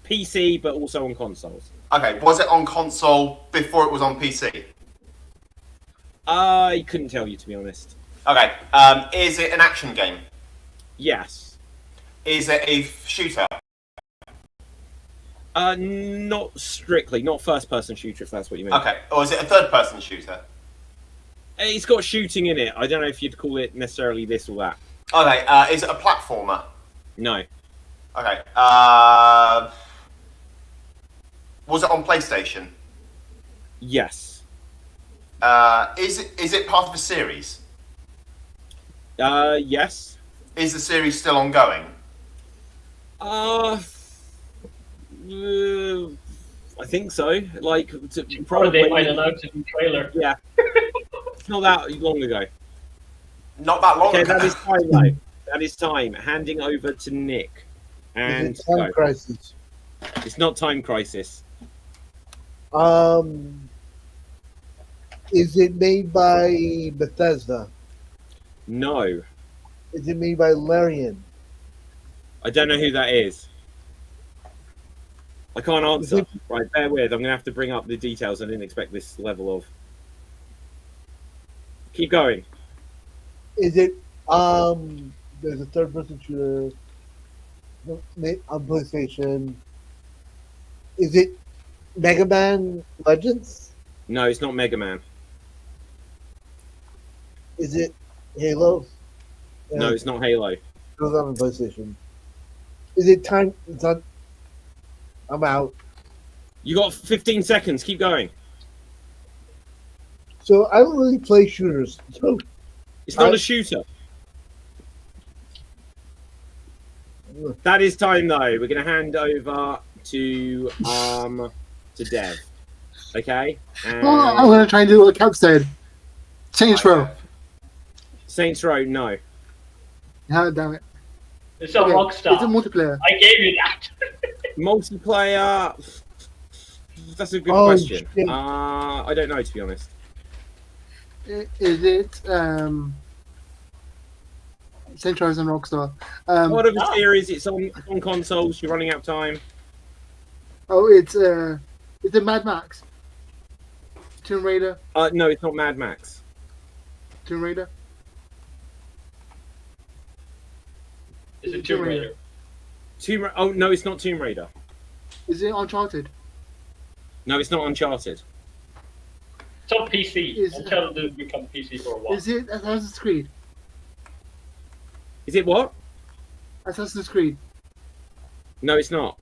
PC, but also on consoles. Okay, was it on console before it was on PC? I couldn't tell you, to be honest. Okay, is it an action game? Yes. Is it a shooter? Not strictly. Not first-person shooter, if that's what you mean. Okay, or is it a third-person shooter? It's got shooting in it. I don't know if you'd call it necessarily this or that. Okay, is it a platformer? No. Okay, was it on PlayStation? Yes. Is it part of a series? Yes. Is the series still ongoing? I think so. Like, Or probably. they might announce a new trailer. Yeah. It's not that long ago. Not that long Okay, ago. that is time, though. That is time. Handing over to Nick. And Is it Time go. Crisis? It's not Time Crisis. Is it made by Bethesda? No. Is it made by Larian? I don't know who that is. I can't answer. Right, bear with. I'm going to have to bring up the details. I didn't expect this level of. Keep going. Is it there's a third person shooter on PlayStation. Is it Mega Man Legends? No, it's not Mega Man. Is it Halo? No, it's not Halo. It was on PlayStation. Is it time? It's on. I'm out. You got 15 seconds. Keep going. So I don't really play shooters. So It's not a shooter. That is time, though. We're going to hand over to Dev. Okay. And Oh, I'm going to try and do what Cap said. Saints Row. Saints Row. No. Ah, damn it. It's a Okay, Rockstar. It's a multiplayer. I gave you that. Multiplayer. That's a good Oh, question. shit. I don't know, to be honest. Is it Saints Row and Rockstar? Part of a series. It's on consoles. You're running out of time. Oh, it's it Mad Max? Tomb Raider? No, it's not Mad Max. Tomb Raider? Is it Tomb Raider? Oh no, it's not Tomb Raider. Is it Uncharted? No, it's not Uncharted. It's on PC. Is- Until it doesn't become PC for a while. Is it Assassin's Creed? Is it what? Assassin's Creed. No, it's not.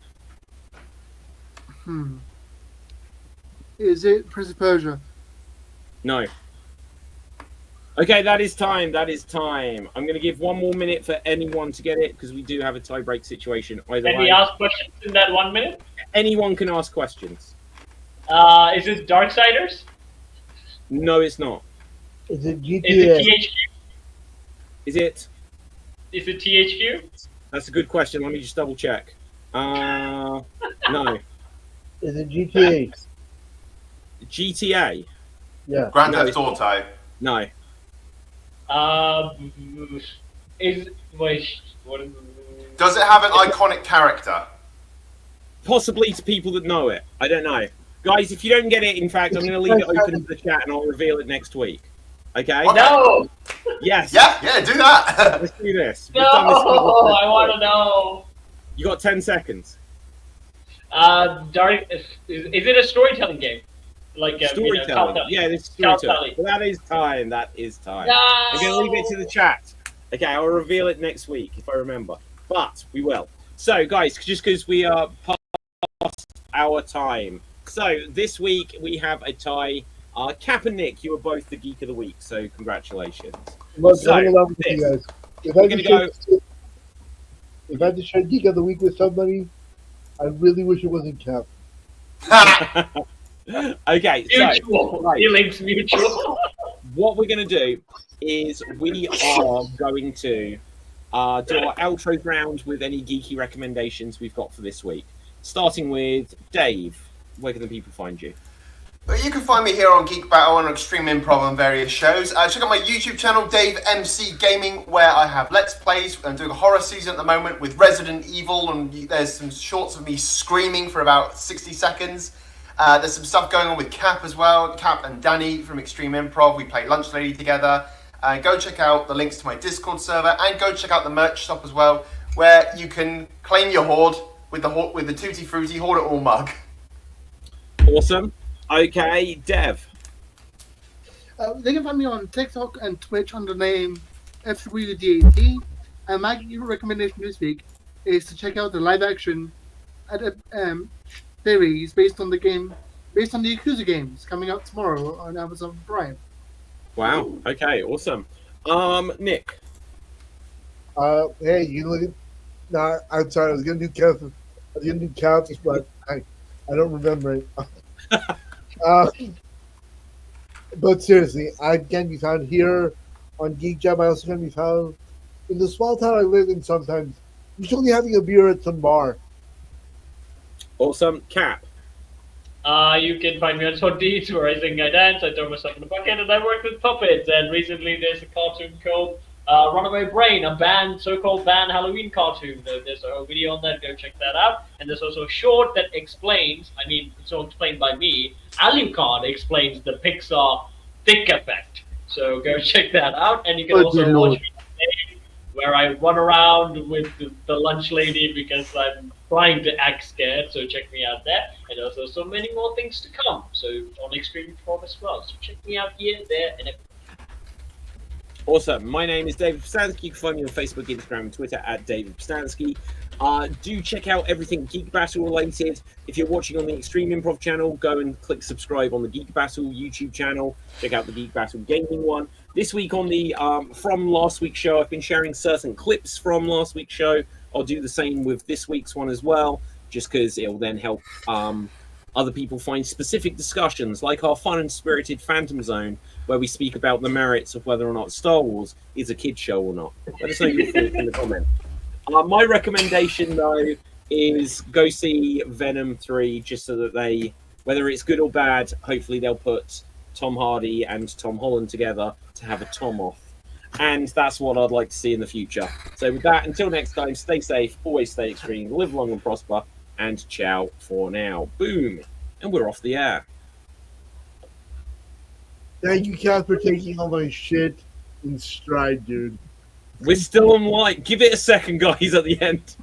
Is it Prince of Persia? No. Okay, that is time. That is time. I'm going to give 1 more minute for anyone to get it because we do have a tie-break situation either Can way. we ask questions in that 1 minute? Anyone can ask questions. Is it Darksiders? No, it's not. is it Is GTA? it THQ? Is it? Is it THQ? That's a good question. Let me just double check. No. Is it GTA? GTA? Yeah. Grand No, Theft it's Auto. No. Is wait, what is Does it have an iconic character? Possibly to people that know it. I don't know. Guys, if you don't get it, in fact, I'm going to leave it open to the chat and I'll reveal it next week. Okay? Okay. No! Yes. Yeah, do that. Let's do this. No! We've done this before. I want to know. You got 10 seconds. Is it a storytelling game? Like Storytelling. telltale? Yeah, this is Telltale. storytelling. Well, that is time. That is time. No! I'm going to leave it to the chat. Okay, I'll reveal it next week if I remember. But we will. So, guys, just because we are past our time. So, this week we have a tie. Cap and Nick, you were both the Geek of the Week, so congratulations. Look, So, I'm in love with you guys. If I We're had gonna to if I had to share Geek of the Week with somebody, I really wish it wasn't Cap. Okay, Mutual. so right, Feelings mutual. what we're going to do is we are going to do our outro round with any geeky recommendations we've got for this week. Starting with Dave. Where can the people find you? But you can find me here on Geek Battle and Extreme Improv and various shows. Check out my YouTube channel, Dave MC Gaming, where I have Let's Plays. I'm doing a horror season at the moment with Resident Evil, and there's some shorts of me screaming for about 60 seconds. There's some stuff going on with Cap as well. Cap and Danny from Extreme Improv. We play Lunch Lady together. Go check out the links to my Discord server, and go check out the merch shop as well, where you can claim your hoard with the Tutti Frutti Hoard It All mug. Awesome. Okay, Dev. They can find me on TikTok and Twitch under the name FWDAT. And my recommendation this week is to check out the live action series based on the game based on the Yakuza games coming out tomorrow on Amazon Prime. Wow. Okay. Awesome. Nick. Hey, you look at. No, I'm sorry. I was gonna do counts. I was gonna do counts, but I don't remember it. uh, but seriously, I can be found here on Geek Jam. I also can be found in the small town I live in. Sometimes, usually having a beer at some bar. Awesome. Cap. You can find me on Toddies, where I sing, I dance, I throw myself in a bucket, and I work with puppets. And recently there's a cartoon called Runaway Brain, a so-called banned Halloween cartoon. There's a whole video on that, go check that out. And there's also a short that explains, it's all explained by me, Alucard explains the Pixar Thick Effect. So go check that out, and you can also watch me today, where I run around with the lunch lady because I'm trying to act scared, so check me out there. And also so many more things to come, so on Extreme Form as well. So check me out here, there, and everywhere. Awesome. My name is David Pstansky. You can find me on Facebook, Instagram, and Twitter at David Pstansky. Do check out everything Geek Battle related. If you're watching on the Extreme Improv channel, go and click subscribe on the Geek Battle YouTube channel. Check out the Geek Battle Gaming one. This week on the from last week's show, I've been sharing certain clips from last week's show. I'll do the same with this week's one as well, just because it'll then help other people find specific discussions, like our fun and spirited Phantom Zone, where we speak about the merits of whether or not Star Wars is a kid's show or not. Let us know your thoughts in the comments. My recommendation, though, is go see Venom 3, just so that they, whether it's good or bad, hopefully they'll put Tom Hardy and Tom Holland together to have a Tom off. And that's what I'd like to see in the future. So with that, until next time, stay safe, always stay extreme, live long and prosper, and ciao for now. Boom. And we're off the air. Thank you, Kat, for taking all my shit in stride, dude. We're still on light. Give it a second, guys, at the end.